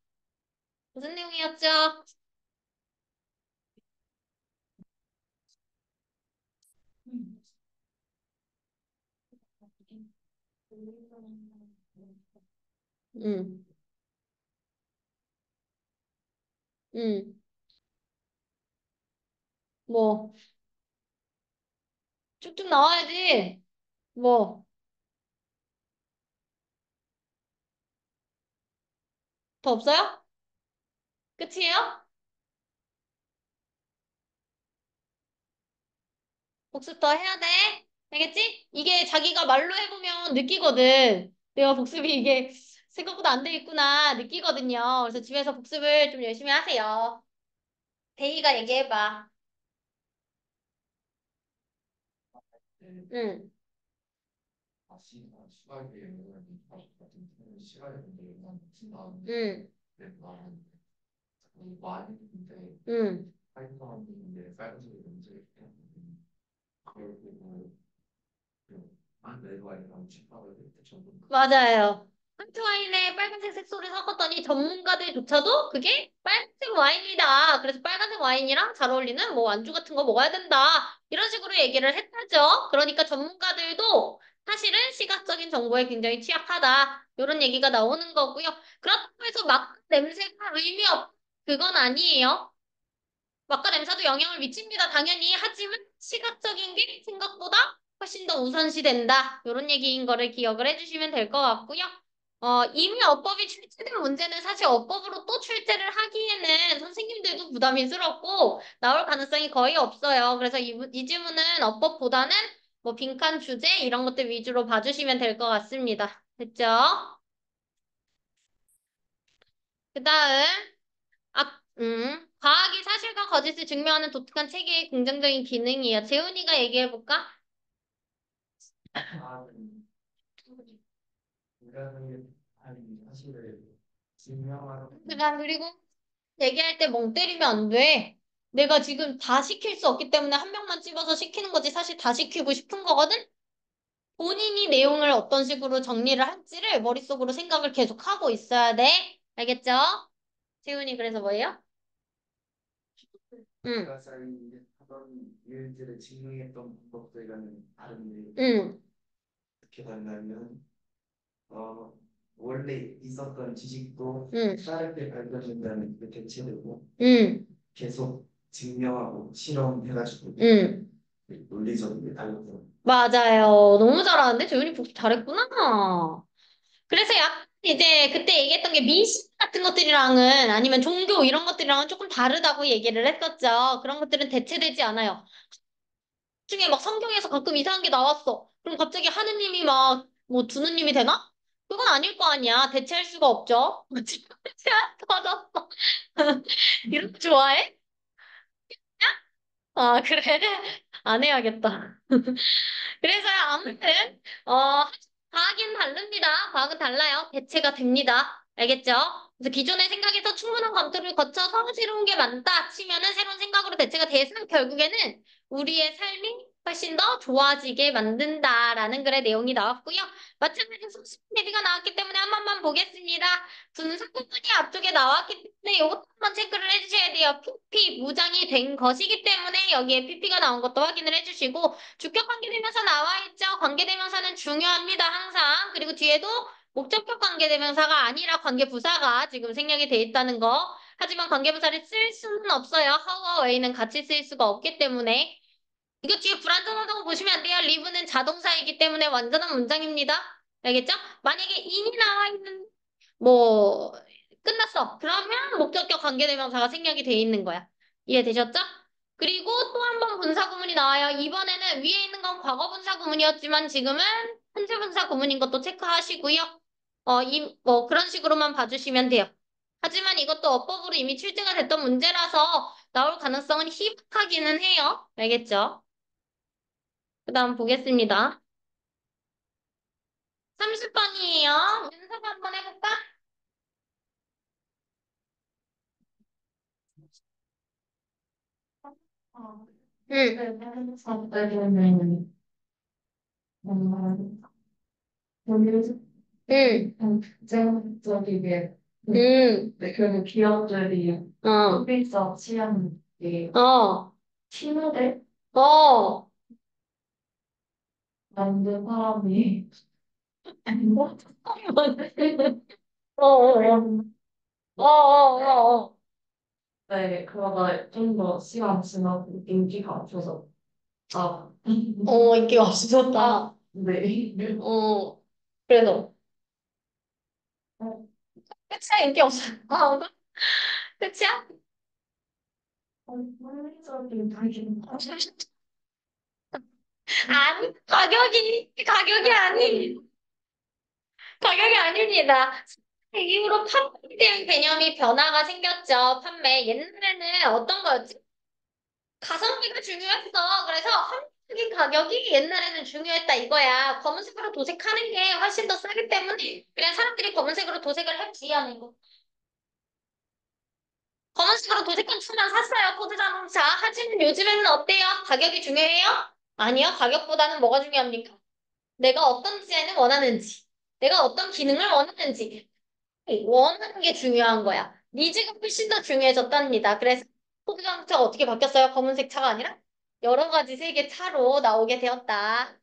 무슨 내용이었죠? 응, 응. 뭐, 쭉쭉 나와야지. 뭐, 더 없어요? 끝이에요? 복습 더 해야 돼. 알겠지? 이게 자기가 말로 해보면 느끼거든. 내가 복습이 이게 생각보다 안 돼 있구나 느끼거든요. 그래서 집에서 복습을 좀 열심히 하세요. 대희가 얘기해봐. 응, 시각에 시간에 응, 많이 있는데 응. 파이썬인데 빨간색이 문제 그걸 보고 안 내려와이랑 집합을 했대 전부 맞아요. 화이트 와인에 빨간색 색소를 섞었더니 전문가들조차도 그게 빨간색 와인이다. 그래서 빨간색 와인이랑 잘 어울리는 뭐 안주 같은 거 먹어야 된다. 이런 식으로 얘기를 했다죠. 그러니까 전문가들도 사실은 시각적인 정보에 굉장히 취약하다. 이런 얘기가 나오는 거고요. 그렇다고 해서 막 냄새가 의미 없, 그건 아니에요. 맛과 냄새도 영향을 미칩니다. 당연히. 하지만 시각적인 게 생각보다 훨씬 더 우선시 된다. 이런 얘기인 거를 기억을 해주시면 될 것 같고요. 이미 어법이 출제된 문제는 사실 어법으로 또 출제를 하기에는 선생님들도 부담스럽고 나올 가능성이 거의 없어요. 그래서 이 질문은 어법보다는 뭐 빈칸 주제 이런 것들 위주로 봐주시면 될 것 같습니다. 됐죠? 그 다음 과학이 사실과 거짓을 증명하는 독특한 체계의 긍정적인 기능이에요. 재훈이가 얘기해볼까? 인간의 아니 사실을 증명하는 그리고 얘기할 때 멍 때리면 안 돼. 내가 지금 다 시킬 수 없기 때문에 한 명만 집어서 시키는 거지 사실 다 시키고 싶은 거거든? 본인이 내용을 어떤 식으로 정리를 할지를 머릿속으로 생각을 계속 하고 있어야 돼. 알겠죠? 재훈이 그래서 뭐예요? 응, 가사를 하던 일들을 증명했던 방법들과는 다른데 응, 어떻게 다르냐면 어 원래 있었던 지식도 응, 다르게 발견된다는 게 대체되고 응, 계속 증명하고 실험해가지고 응. 논리적으로 달라서 맞아요. 너무 잘하는데? 재훈이 복습 잘했구나. 그래서 약 이제 그때 얘기했던 게 민심 같은 것들이랑은 아니면 종교 이런 것들이랑은 조금 다르다고 얘기를 했었죠. 그런 것들은 대체되지 않아요. 중에 막 성경에서 가끔 이상한 게 나왔어. 그럼 갑자기 하느님이 막 뭐 두느님이 되나? 그건 아닐 거 아니야. 대체할 수가 없죠. 터졌어. 이런 거 좋아해? 아, 그래? 안 해야겠다. 그래서 아무튼 과학은 다릅니다. 과학은 달라요. 대체가 됩니다. 알겠죠? 그래서 기존의 생각에서 충분한 검토를 거쳐서 새로운 게 많다 치면은 새로운 생각으로 대체가 돼서 결국에는 우리의 삶이 훨씬 더 좋아지게 만든다라는 글의 내용이 나왔고요. 마찬가지로 수십 대비가 나왔기 때문에 한 번만 보겠습니다. 분석 부분이 앞쪽에 나왔기 때문에 이것도 한번 체크를 해주셔야 돼요. PP 무장이 된 것이기 때문에 여기에 PP가 나온 것도 확인을 해주시고 주격 관계대명사 나와 있죠. 관계대명사는 중요합니다. 항상. 그리고 뒤에도 목적격 관계대명사가 아니라 관계부사가 지금 생략이 돼 있다는 거. 하지만 관계부사를 쓸 수는 없어요. how와 way는 같이 쓸 수가 없기 때문에. 이거 뒤에 불완전하다고 보시면 안 돼요. live는 자동사이기 때문에 완전한 문장입니다. 알겠죠? 만약에 in이 나와 있는 뭐 끝났어. 그러면 목적격 관계대명사가 생략이 돼 있는 거야. 이해되셨죠? 그리고 또 한 번 분사 구문이 나와요. 이번에는 위에 있는 건 과거 분사 구문이었지만 지금은 현재 분사 구문인 것도 체크하시고요. 뭐 그런 식으로만 봐주시면 돼요. 하지만 이것도 어법으로 이미 출제가 됐던 문제라서 나올 가능성은 희박하기는 해요. 알겠죠? 그 다음 보겠습니다. 30번이에요. 윤서가 한번 해볼까? 응, 응, 경쟁적이게 응, 그 기업들이 어, 소비자 취향에 어, 친화돼 어. 만든 사람이 뭐? 어, 어, 어, 어, 어. 네, 그러다 좀 더 시간 지나고 인기가 없어서 아, 인기 없어졌다. 네. 어, 그래서. 끝이야, 인기 없어. 끝이야? 합리적인 당신 아니, 가격이 가격이 아닙니다. 그 이후로 판매에 대한 개념이 변화가 생겼죠. 판매. 옛날에는 어떤 거였지? 가성비가 중요했어. 그래서 합리적인 가격이 옛날에는 중요했다 이거야. 검은색으로 도색하는 게 훨씬 더 싸기 때문에 그냥 사람들이 검은색으로 도색을 했지 하는 거. 검은색으로 도색한 차만 샀어요. 포드 자동차. 하지만 요즘에는 어때요? 가격이 중요해요? 아니요. 가격보다는 뭐가 중요합니까? 내가 어떤 디자인을 원하는지, 내가 어떤 기능을 원하는지, 원하는 게 중요한 거야. 니즈가 훨씬 더 중요해졌답니다. 그래서 포드 자동차가 어떻게 바뀌었어요? 검은색 차가 아니라 여러 가지 색의 차로 나오게 되었다.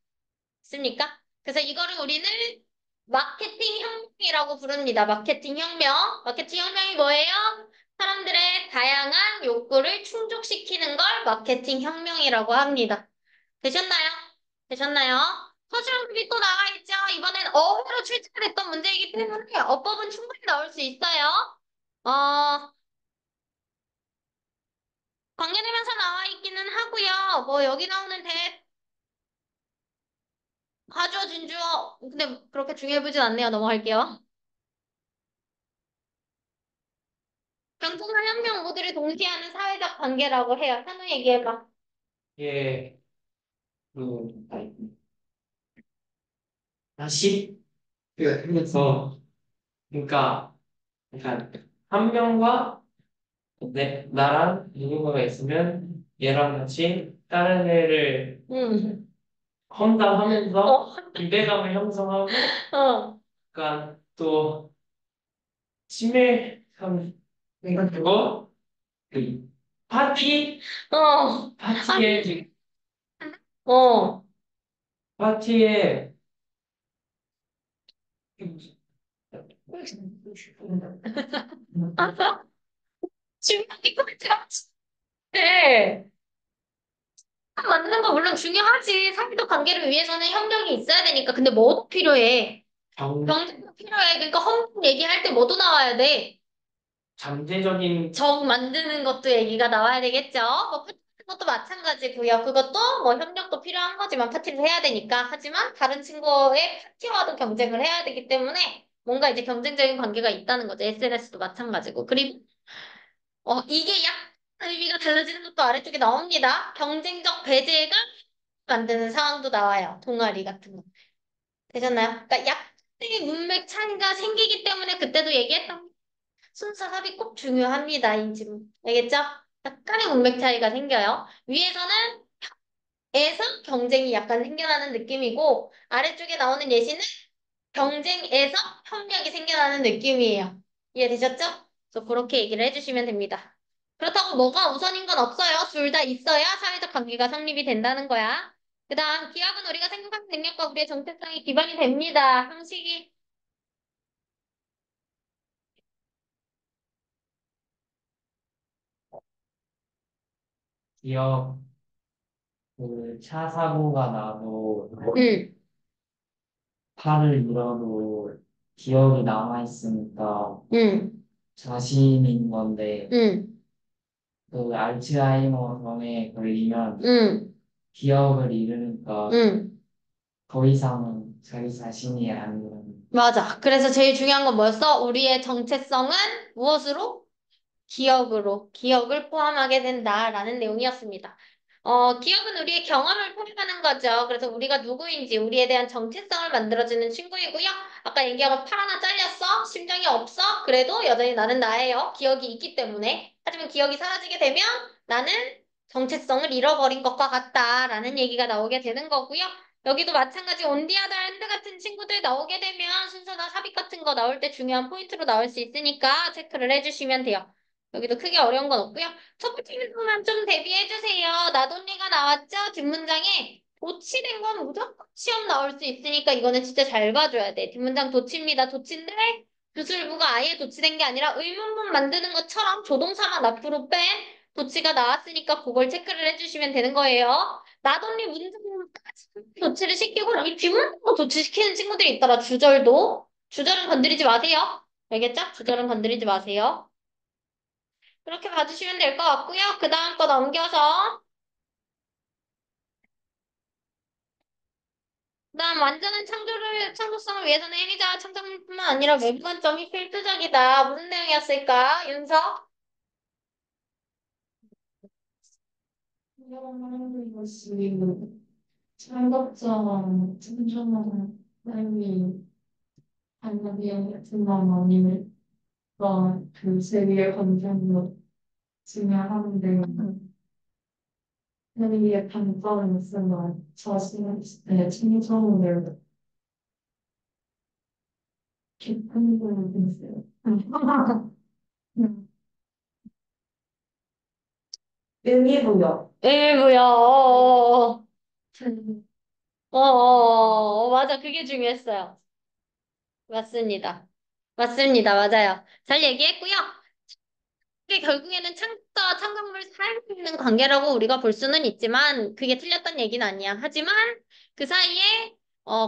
있습니까? 그래서 이거를 우리는 마케팅 혁명이라고 부릅니다. 마케팅 혁명. 마케팅 혁명이 뭐예요? 사람들의 다양한 욕구를 충족시키는 걸 마케팅 혁명이라고 합니다. 되셨나요? 되셨나요? 서술형이 또 나와 있죠? 이번엔 어휘로 출제가 됐던 문제이기 때문에 어법은 충분히 나올 수 있어요. 어, 관계대명사 나와 있기는 하고요. 뭐 여기 나오는 가주어, 진주어. 근데 그렇게 중요해 보진 않네요. 넘어갈게요. 경쟁과 혁명 모두를 동시에 하는 사회적 관계라고 해요. 현우 얘기해봐. 예, 그 다시 그래서 그러니까 한 명과 나랑 누군가가 있으면 얘랑 같이 다른 애를 응. 험담하면서 어, 유대감을 형성하고 어, 약간 또 친밀감 생각하고 그 파티 어, 파티에 어. 파티에 중요한 거 같아. 네. 만드는 거 물론 중요하지. 사회적 관계를 위해서는 협력이 있어야 되니까. 근데 뭐도 필요해. 경, 경쟁도 필요해. 그러니까 헌법 얘기할 때 뭐도 나와야 돼. 잠재적인 적 만드는 것도 얘기가 나와야 되겠죠. 뭐 파티 같은 것도 마찬가지고요. 그것도 뭐 협력도 필요한 거지만 파티를 해야 되니까. 하지만 다른 친구의 파티와도 경쟁을 해야 되기 때문에 뭔가 이제 경쟁적인 관계가 있다는 거죠. SNS도 마찬가지고. 그리고 이게 약 의미가 달라지는 것도 아래쪽에 나옵니다. 경쟁적 배제가 만드는 상황도 나와요. 동아리 같은 거. 되셨나요? 그러니까 약간의 문맥 차이가 생기기 때문에 그때도 얘기했던 순서 삽입 꼭 중요합니다. 인지문. 알겠죠? 약간의 문맥 차이가 생겨요. 위에서는 에서 경쟁이 약간 생겨나는 느낌이고 아래쪽에 나오는 예시는 경쟁에서 협력이 생겨나는 느낌이에요. 이해되셨죠? 그래서 그렇게 얘기를 해주시면 됩니다. 그렇다고 뭐가 우선인 건 없어요. 둘 다 있어야 사회적 관계가 성립이 된다는 거야. 그 다음, 기업은 우리가 생각하는 능력과 우리의 정체성이 기반이 됩니다. 형식이, 기업 그 차 사고가 나도 응, 팔을 잃어도 기억이 남아 있으니까 응, 자신인 건데 응, 그 알츠하이머 병에 걸리면 응, 기억을 잃으니까 응. 더 이상은 자기 자신이 아니는 맞아. 그래서 제일 중요한 건 뭐였어? 우리의 정체성은 무엇으로? 기억으로, 기억을 포함하게 된다라는 내용이었습니다. 기억은 우리의 경험을 포함하는 거죠. 그래서 우리가 누구인지, 우리에 대한 정체성을 만들어주는 친구이고요. 아까 얘기한 팔 하나 잘렸어? 심장이 없어? 그래도 여전히 나는 나예요. 기억이 있기 때문에. 하지만 기억이 사라지게 되면 나는 정체성을 잃어버린 것과 같다라는 얘기가 나오게 되는 거고요. 여기도 마찬가지 온디아다 핸드 같은 친구들 나오게 되면 순서나 삽입 같은 거 나올 때 중요한 포인트로 나올 수 있으니까 체크를 해주시면 돼요. 여기도 크게 어려운 건 없고요. 첫 번째 문장만 좀 대비해 주세요. 나돈니가 나왔죠? 뒷문장에 도치된 건 무조건 시험 나올 수 있으니까 이거는 진짜 잘 봐줘야 돼. 뒷문장 도치입니다. 도치인데 주술부가 아예 도치된 게 아니라 의문문 만드는 것처럼 조동사만 앞으로 뺀 도치가 나왔으니까 그걸 체크를 해주시면 되는 거예요. 나돈니 문장까지 도치를 시키고 이 뒷문장도 도치시키는 친구들이 있더라. 주절도. 주절은 건드리지 마세요. 알겠죠? 주절은 건드리지 마세요. 그렇게 봐주시면 될 것 같고요. 그 다음 거 넘겨서 그다음 완전한 창조성을 위해서는 행위자와 창작물뿐만 아니라 외부 관점이 필수적이다. 무슨 내용이었을까? 윤서? 하는 것이 창법자와 청정한 삶이 한국의 같은 아니면 그 세계의 관점으로 증명하는데 세계의 단점을 쓰면 자신의 청정을 깊은 부분이 있어요. 의미부여. 일부요. 맞아. 그게 중요했어요. 맞습니다. 맞습니다. 맞아요. 잘 얘기했고요. 그게 결국에는 창작자와 창작물 사이에 있는 관계라고 우리가 볼 수는 있지만 그게 틀렸던 얘기는 아니야. 하지만 그 사이에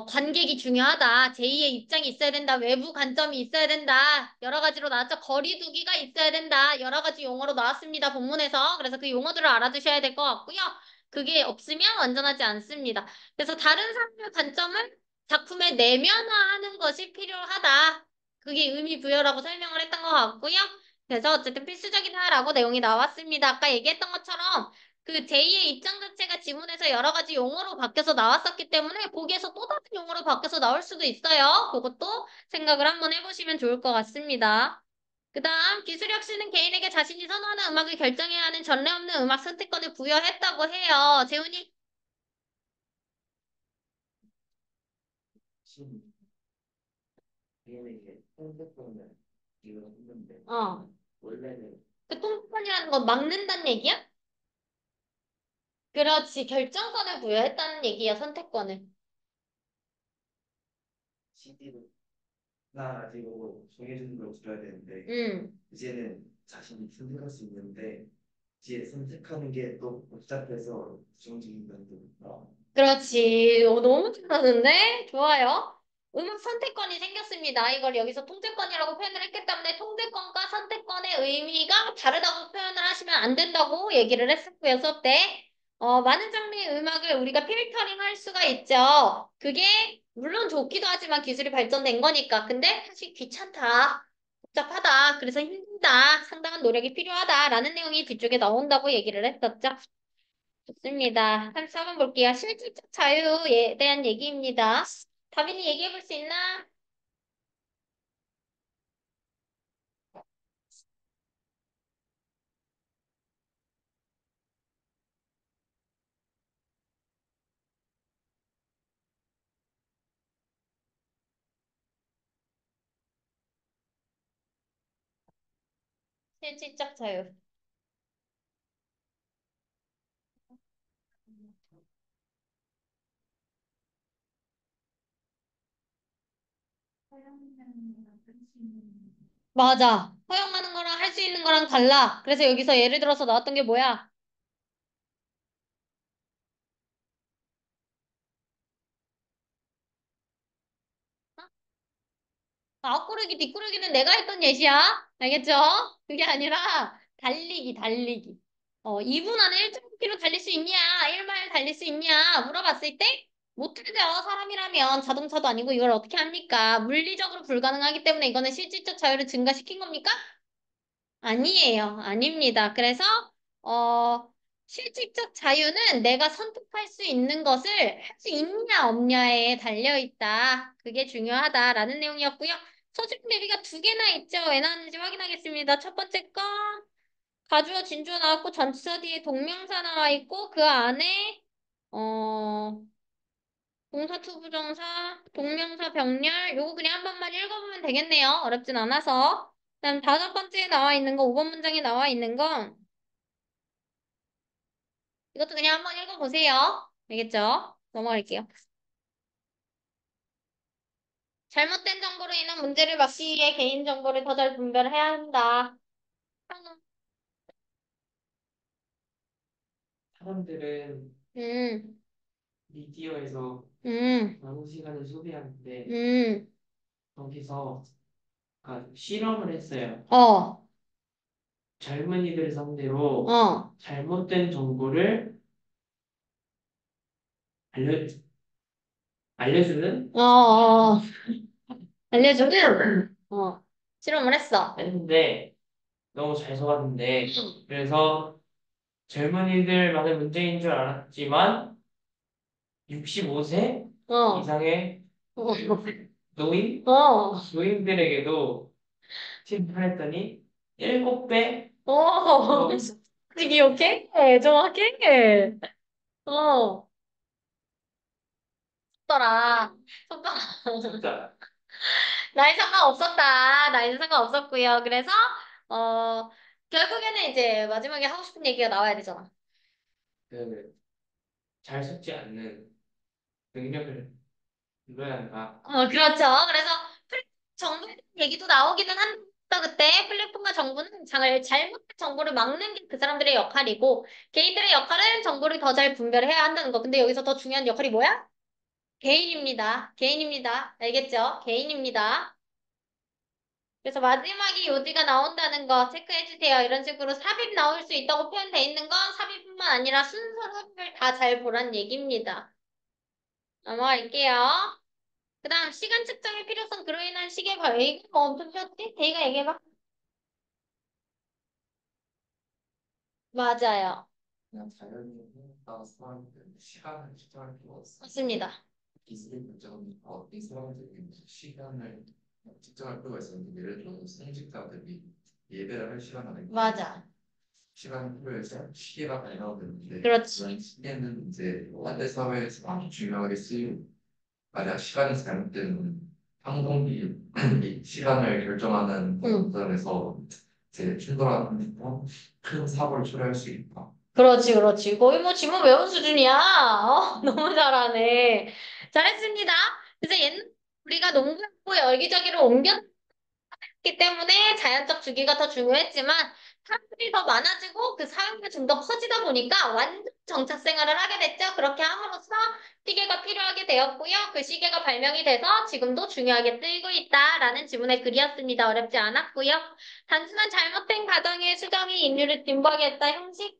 관객이 중요하다. 제2의 입장이 있어야 된다. 외부 관점이 있어야 된다. 여러 가지로 나왔죠. 거리두기가 있어야 된다. 여러 가지 용어로 나왔습니다. 본문에서. 그래서 그 용어들을 알아두셔야 될 것 같고요. 그게 없으면 완전하지 않습니다. 그래서 다른 사람의 관점을 작품에 내면화하는 것이 필요하다. 그게 의미 부여라고 설명을 했던 것 같고요. 그래서 어쨌든 필수적이다라고 내용이 나왔습니다. 아까 얘기했던 것처럼 그 제2의 입장 자체가 지문에서 여러 가지 용어로 바뀌어서 나왔었기 때문에 보기에서 또 다른 용어로 바뀌어서 나올 수도 있어요. 그것도 생각을 한번 해보시면 좋을 것 같습니다. 그 다음 기술혁 씨는 개인에게 자신이 선호하는 음악을 결정해야 하는 전례 없는 음악 선택권을 부여했다고 해요. 재훈이? 이게 통제권을 이거 했는데 어. 원래는 그 통제권이라는 건 막는다는 얘기야? 그렇지. 결정권을 부여했다는 얘기야, 선택권을. CD가 가지고 정해진 걸 들어야 되는데 음. 이제는 자신이 선택할 수 있는데 이제 선택하는 게 또 복잡해서 부정적인 면도 있다. 그렇지. 너무 잘하는데? 좋아요. 음악 선택권이 생겼습니다. 이걸 여기서 통제권이라고 표현을 했기 때문에 통제권과 선택권의 의미가 다르다고 표현을 하시면 안 된다고 얘기를 했었고요, 수업 때. 많은 장르의 음악을 우리가 필터링 할 수가 있죠. 그게 물론 좋기도 하지만 기술이 발전된 거니까. 근데 사실 귀찮다. 복잡하다. 그래서 힘들다. 상당한 노력이 필요하다라는 내용이 뒤쪽에 나온다고 얘기를 했었죠. 좋습니다. 34번 볼게요. 실질적 자유에 대한 얘기입니다. 다빈이 얘기해 볼 수 있나? 실질적 자유. 맞아. 허용하는 거랑 할 수 있는 거랑 달라. 그래서 여기서 예를 들어서 나왔던 게 뭐야? 앞구르기, 뒷구르기는 내가 했던 예시야. 알겠죠? 그게 아니라 달리기, 달리기. 2분 안에 1.5km 달릴 수 있냐? 1마일 달릴 수 있냐? 물어봤을 때 못하죠. 사람이라면 자동차도 아니고 이걸 어떻게 합니까? 물리적으로 불가능하기 때문에 이거는 실질적 자유를 증가시킨 겁니까? 아니에요. 아닙니다. 그래서 어, 실질적 자유는 내가 선택할 수 있는 것을 할 수 있냐 없냐에 달려 있다. 그게 중요하다라는 내용이었고요. 서술형 대비가 두 개나 있죠. 왜 나왔는지 확인하겠습니다. 첫 번째 건 가주어 진주어 나왔고 전치사 뒤에 동명사 나와 있고 그 안에 어 동사 투부정사 동명사 병렬 요거 그냥 한 번만 읽어보면 되겠네요. 어렵진 않아서. 그다음 다섯 번째에 나와 있는 거 5번 문장에 나와 있는 건 이것도 그냥 한번 읽어보세요. 알겠죠? 넘어갈게요. 잘못된 정보로 인한 문제를 막기 위해 개인 정보를 더 잘 분별해야 한다. 사람들은 음, 미디어에서 음, 많은 시간을 소비하는데 음, 거기서 약간 실험을 했어요. 어, 젊은이들 상대로 어, 잘못된 정보를 알려, 알려주는 어. 알려주면, 실험을 했어. 했는데 너무 잘 속았는데 그래서 젊은이들만의 문제인 줄 알았지만 65세 어, 이상의 어, 어, 노인들에게도 실험했더니 7배 어. 더 기억해? 정확해. 어, 속더라. 속더라. 진짜 나이 상관없었다. 나이는 상관없었고요. 그래서, 어, 결국에는 이제 마지막에 하고 싶은 얘기가 나와야 되잖아. 그잘 속지 않는 능력을 길러야 한다. 그렇죠. 그래서 플랫폼 정보 얘기도 나오기는 한다 그때 플랫폼과 정부는 잘못된 정보를 막는 게 그 사람들의 역할이고 개인들의 역할은 정보를 더 잘 분별해야 한다는 거. 근데 여기서 더 중요한 역할이 뭐야? 개인입니다. 개인입니다. 알겠죠? 개인입니다. 그래서 마지막에 요지가 나온다는 거 체크해 주세요. 이런 식으로 삽입 나올 수 있다고 표현돼 있는 건 삽입뿐만 아니라 순서 삽입을 다 잘 보란 얘기입니다. 넘어갈게요. 그다음 시간 측정의 필요성 그로 인한 시계 발휘 뭐 엄청 쉬웠지? 대희가 얘기해봐. 맞아요. 그냥 자연히 따라서 시간을 측정할 필요가 없어. 맞습니다. 기술의 발전은 이 사람들이 시간을 측정할 필요가 있었는데 예를 들어서 성직자들이 예배를 할 시간 안에 맞아. 시간을 필요해서 시계가 발명됐는데 그렇지. 그런 시계는 이제 현대 사회에서 아주 중요하게 쓰이고 만약 시간이 잘못되면 항공기 이 시간을 결정하는 응. 부분에서 이제 충돌하는 큰 사고를 초래할 수 있다. 그렇지, 그렇지. 거의 뭐 지문 외운 수준이야. 너무 잘하네. 잘했습니다. 그래서 옛날 우리가 농구하고 열기저기를 옮겨 그렇기 때문에 자연적 주기가 더 중요했지만 사람들이 더 많아지고 그 사용이 좀 더 커지다 보니까 완전 정착 생활을 하게 됐죠. 그렇게 함으로써 시계가 필요하게 되었고요. 그 시계가 발명이 돼서 지금도 중요하게 쓰이고 있다라는 지문의 글이었습니다. 어렵지 않았고요. 단순한 잘못된 가정의 수정이 인류를 진보하게 했다 형식.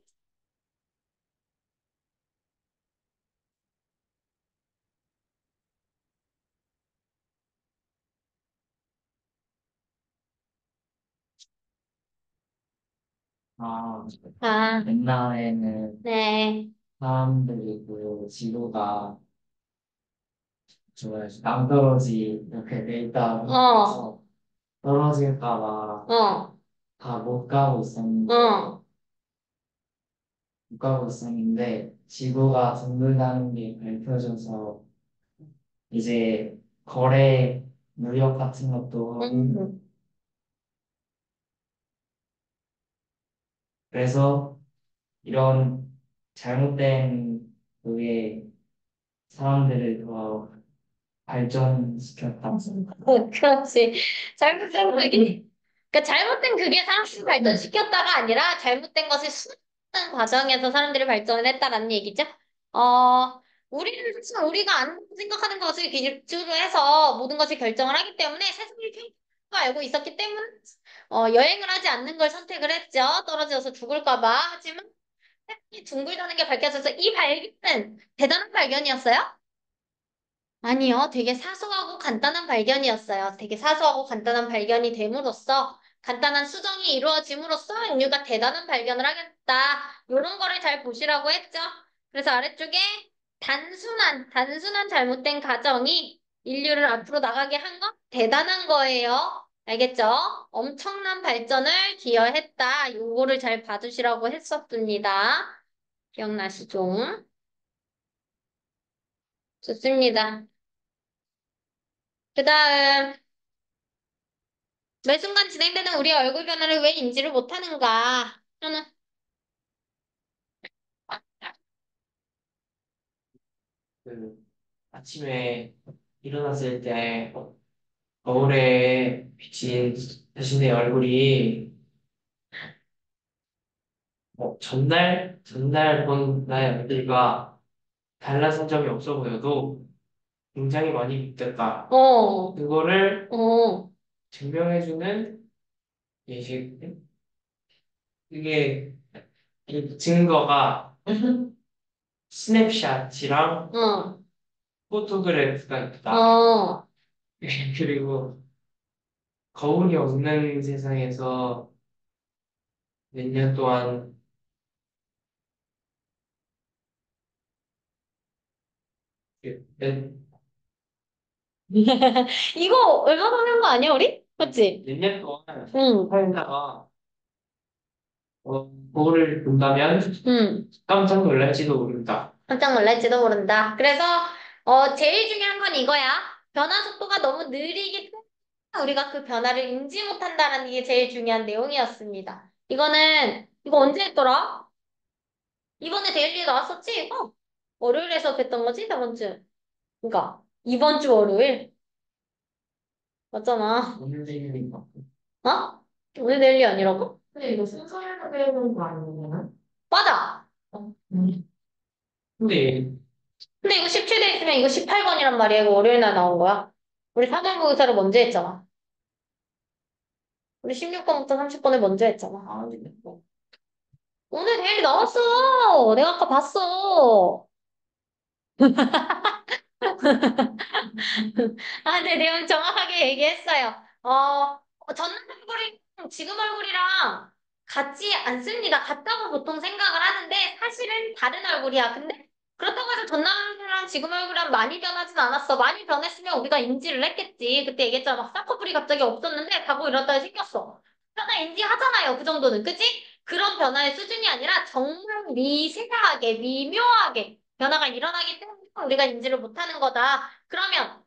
아, 아, 옛날에는 네. 사람들이 그 지도가 낭떠러지 이렇게 돼 있다고 어, 해서 떨어질까 봐 어, 다 어. 못 가고 있었는데 지도가 둥글다는 게 밝혀져서 이제 거래 무역 같은 것도 하고 음. 그래서 이런 잘못된 그게 사람들을 더 발전시켰다. 그렇지. 잘못된 그게, 그러니까 잘못된 그게 사람들을 발전시켰다가 아니라 잘못된 것을 수정하는 과정에서 사람들이 발전을 했다라는 얘기죠. 어, 우리는 사실 우리가 안 생각하는 것을 기준으로 해서 모든 것을 결정을 하기 때문에 세상을 평가하고 알고 있었기 때문에 여행을 하지 않는 걸 선택을 했죠. 떨어져서 죽을까 봐. 하지만 세상이 둥글다는 게 밝혀져서 이 발견은 대단한 발견이었어요. 아니요, 되게 사소하고 간단한 발견이었어요. 되게 사소하고 간단한 발견이 됨으로써, 간단한 수정이 이루어짐으로써 인류가 대단한 발견을 하겠다. 이런 거를 잘 보시라고 했죠. 그래서 아래쪽에 단순한 잘못된 가정이 인류를 앞으로 나가게 한 건 대단한 거예요. 알겠죠? 엄청난 발전을 기여했다. 요거를 잘 봐주시라고 했었습니다. 기억나시죠? 좋습니다. 그 다음, 매 순간 진행되는 우리의 얼굴 변화를 왜 인지를 못하는가? 하는 그 아침에 일어났을 때 거울에 비친 자신의 얼굴이 전날 본 나의 얼굴과 달라진 점이 없어 보여도 굉장히 많이 바뀌었다. 어, 그거를 어, 증명해주는 예시, 그게 이 증거가 스냅샷이랑 어, 포토그래프가 있다. 어. 그리고 거울이 없는 세상에서 몇 년 동안 몇 이거 얼마 전에 거 아니야, 우리? 맞지? 몇 년 동안 응, 살다가 거울을 본다면 응. 깜짝 놀랄지도 모른다. 깜짝 놀랄지도 모른다. 그래서, 제일 중요한 건 이거야. 변화 속도가 너무 느리기 때문에 우리가 그 변화를 인지 못한다는 게 제일 중요한 내용이었습니다. 이거 언제 했더라? 이번에 데일리에 나왔었지? 월요일에 수업했던 거지? 저번 주. 그러니까 이번 주 월요일 맞잖아. 오늘 생일인가? 어? 오늘 내일이 아니라고? 근데 이거 순서대로 배우는 거 아니에요? 맞아. 근데 근데 이거 17대 있으면 이거 18번이란 말이야. 이거 월요일 날 나온 거야. 우리 사전부 의사를 먼저 했잖아. 우리 16번부터 30번을 먼저 했잖아. 아, 근데 오늘 내일이 나왔어. 내가 아까 봤어. 아, 네, 내용 정확하게 얘기했어요. 전 얼굴이 지금 얼굴이랑 같지 않습니다. 같다고 보통 생각을 하는데 사실은 다른 얼굴이야. 근데 그렇다고 해서 전 얼굴이랑 지금 얼굴이랑 많이 변하진 않았어. 많이 변했으면 우리가 인지를 했겠지. 그때 얘기했잖아. 막 쌍꺼풀이 갑자기 없었는데 가고 이러다가 생겼어. 변화 인지하잖아요. 그 정도는. 그치? 그런 변화의 수준이 아니라 정말 미세하게, 미묘하게 변화가 일어나기 때문에 우리가 인지를 못하는 거다. 그러면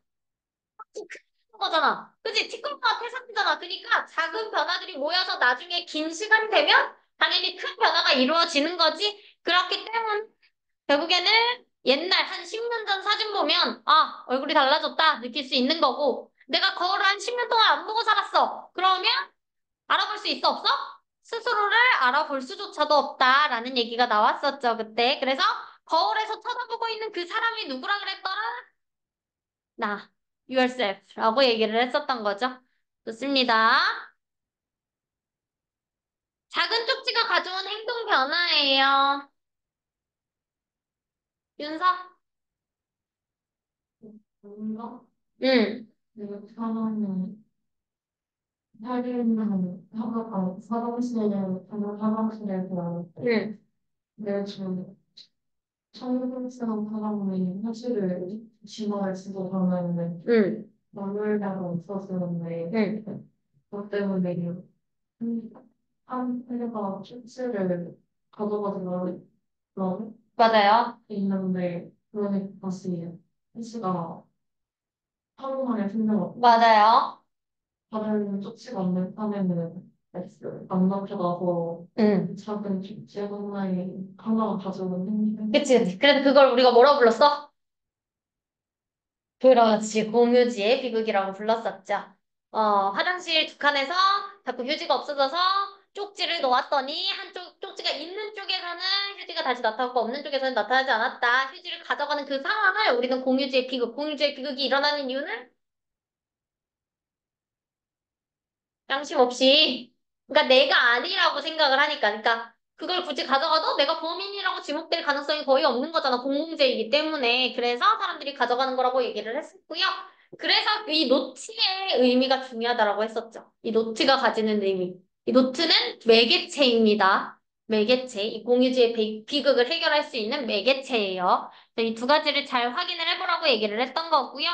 큰 거잖아. 그치? 티끌모아 태산이잖아. 그러니까 작은 변화들이 모여서 나중에 긴 시간이 되면 당연히 큰 변화가 이루어지는 거지. 그렇기 때문에 결국에는 옛날 한 10년 전 사진 보면 얼굴이 달라졌다 느낄 수 있는 거고 내가 거울을 한 10년 동안 안 보고 살았어. 그러면 그러면 알아볼 수 있어, 없어? 스스로를 알아볼 수조차도 없다라는 얘기가 나왔었죠, 그때. 그래서 거울에서 쳐다보고 있는 그 사람이 누구라 그랬더라? 나, yourself라고 얘기를 했었던 거죠. 좋습니다. 작은 쪽지가 가져온 행동 변화예요. 윤서? 뭔가 응, 내가 사람을 살리는 하다가 사무실에서 응, 내가 지금 청소년 사람이 사실을 심화했어서 저는 응, 남을다가 없었었는데 응. 그것 때문에 한 회가 출세를 가져가지고 그런 맞아요. 게 있는데 그러니까 다시 출시가 하루 만에 생겨서 맞아요. 다른 쪽지가 없는 판에는 안 나타나서 응. 작은 쪽지 하나에 하나만 가져오는 행위. 그치, 그치. 그래서 그걸 우리가 뭐라고 불렀어? 그렇지. 공유지의 비극이라고 불렀었죠. 화장실 두 칸에서 자꾸 휴지가 없어져서 쪽지를 놓았더니 한쪽 쪽지가 있는 쪽에서는 휴지가 다시 나타났고 없는 쪽에서는 나타나지 않았다. 휴지를 가져가는 그 상황을 우리는 공유지의 비극, 공유지의 비극이 일어나는 이유는 양심 없이. 그러니까 내가 아니라고 생각을 하니까. 그러니까 그걸 굳이 가져가도 내가 범인이라고 지목될 가능성이 거의 없는 거잖아. 공공재이기 때문에. 그래서 사람들이 가져가는 거라고 얘기를 했었고요. 그래서 이 노트의 의미가 중요하다라고 했었죠. 이 노트가 가지는 의미. 이 노트는 매개체입니다. 매개체. 이 공유지의 비극을 해결할 수 있는 매개체예요. 이 두 가지를 잘 확인을 해보라고 얘기를 했던 거고요.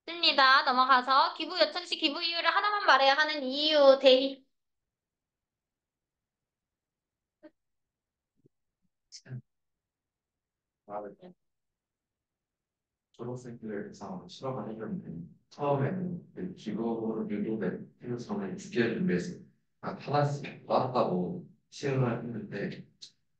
습니다. 넘어가서 기부 요청 시 기부 이유를 하나만 말해야 하는 이유 대의. 말을 졸업생들 상황을 실험을 해봤는데 처음에는 그 기본 유도된 필요성을 주기를 위해서 하나씩 나왔다고 시험을 했는데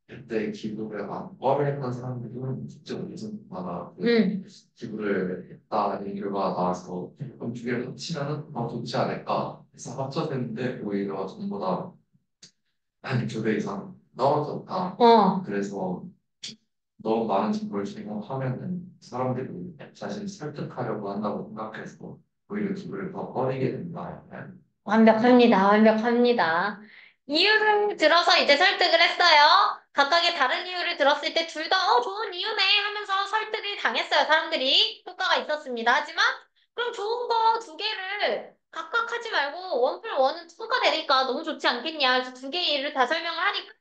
그때 기부를 안 꺼려했던 사람들은 직접 우선마다 응. 기부를 했다는 결과가 나와서 그럼 두 개를 합치면 더 좋지 않을까 해서 합쳤는데 오히려 전보다 한 2배 이상 떨어졌다. 어, 그래서 너무 많은 정보를 제공하면은 사람들이 자신을 설득하려고 한다고 생각해서 오히려 기부를 더 꺼리게 된다. 완벽합니다. 완벽합니다. 이유를 들어서 이제 설득을 했어요. 각각의 다른 이유를 들었을 때 둘 다, 좋은 이유네 하면서 설득을 당했어요. 사람들이 효과가 있었습니다. 하지만 그럼 좋은 거 두 개를 각각 하지 말고 원 플 원은 투가 되니까 너무 좋지 않겠냐. 그래서 두 개의 이유를 다 설명을 하니까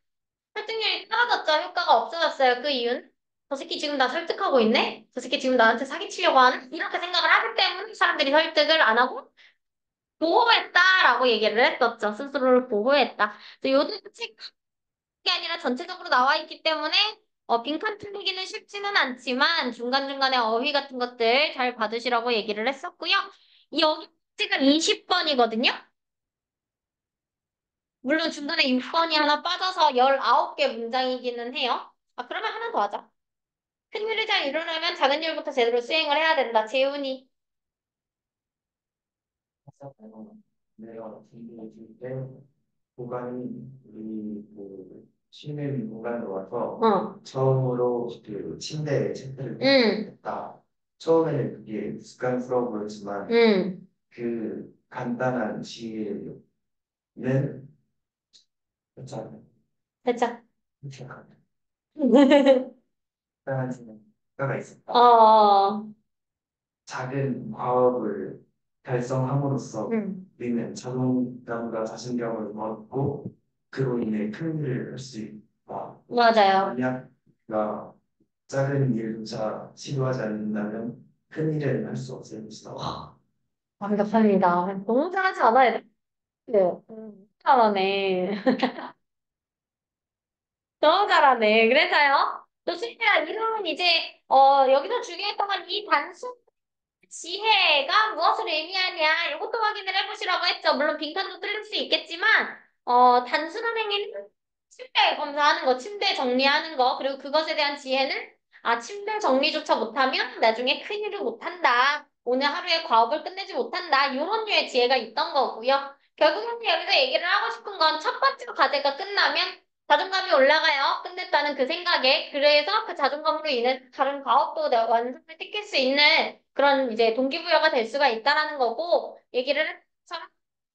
설득률이 떨어졌죠. 효과가 없어졌어요. 그 이유는 저 새끼 지금 나 설득하고 있네? 저 새끼 지금 나한테 사기치려고 하는? 이렇게 생각을 하기 때문에 사람들이 설득을 안 하고 보호했다라고 얘기를 했었죠. 스스로를 보호했다. 요즘 책이 아니라 전체적으로 나와 있기 때문에 빈칸 틀리기는 쉽지는 않지만 중간중간에 어휘 같은 것들 잘 받으시라고 얘기를 했었고요. 여기 지금 20번이거든요. 물론 중간에 6번이 하나 빠져서 19개 문장이기는 해요. 그러면 하나 더 하자. 큰 일을 잘 이루려면 작은 일부터 제대로 수행을 해야 된다. 재훈이. 내가 준비해 때 보관이 우리 그 쉬는 공간으로 와서 어. 처음으로 그 침대에 책들을 응. 했다. 처음에는 그게 습관스러워 보였지만 응. 그 간단한 지혜는 괜찮아요. 됐죠. 간단한 지혜가 있었다. 어. 작은 과업을 달성함으로써 응. 우리는 자존감과 자신감을 얻고 그로 인해 큰 일을 할 수 있다. 맞아요. 만약 우리가 작은 일조차 시도하지 않는다면 큰 일은 할 수 없을 것이다. 완벽합니다. 너무 잘하지 않아요? 네. 잘하네. 너무 잘하네. 그래서요. 좋습니다. 이름은 이제, 여기서 중요했던 건 이 단수 지혜가 무엇을 의미하냐, 이것도 확인을 해보시라고 했죠. 물론 빈칸도 틀릴 수 있겠지만, 단순한 행위는 침대 검사하는 거, 침대 정리하는 거, 그리고 그것에 대한 지혜는, 침대 정리조차 못하면 나중에 큰일을 못한다. 오늘 하루에 과업을 끝내지 못한다. 이런 류의 지혜가 있던 거고요. 결국은 여기서 얘기를 하고 싶은 건 첫 번째 과제가 끝나면 자존감이 올라가요. 끝냈다는 그 생각에. 그래서 그 자존감으로 인해 다른 과업도 내가 완성을 시킬 수 있는 그런 이제 동기부여가 될 수가 있다라는 거고, 얘기를 해서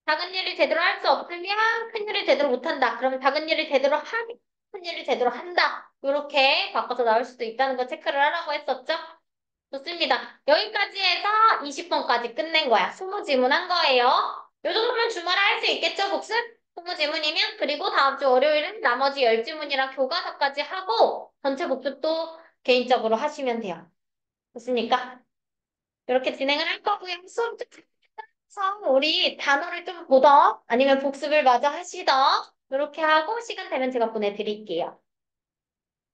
작은 일을 제대로 할 수 없으면 큰 일을 제대로 못한다. 그러면 작은 일을 제대로 하면 큰 일을 제대로 한다. 이렇게 바꿔서 나올 수도 있다는 거 체크를 하라고 했었죠. 좋습니다. 여기까지 해서 20번까지 끝낸 거야. 20질문 한 거예요. 요 정도면 주말에 할 수 있겠죠, 복습? 20질문이면 그리고 다음 주 월요일은 나머지 10질문이랑 교과서까지 하고 전체 복습도 개인적으로 하시면 돼요. 좋습니까? 이렇게 진행을 할 거고요. 수업 중에서 우리 단어를 좀 보던 아니면 복습을 마저 하시던 이렇게 하고 시간 되면 제가 보내드릴게요.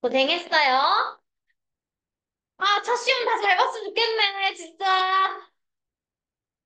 고생했어요. 아, 첫 시험 다 잘 봤으면 좋겠네, 진짜.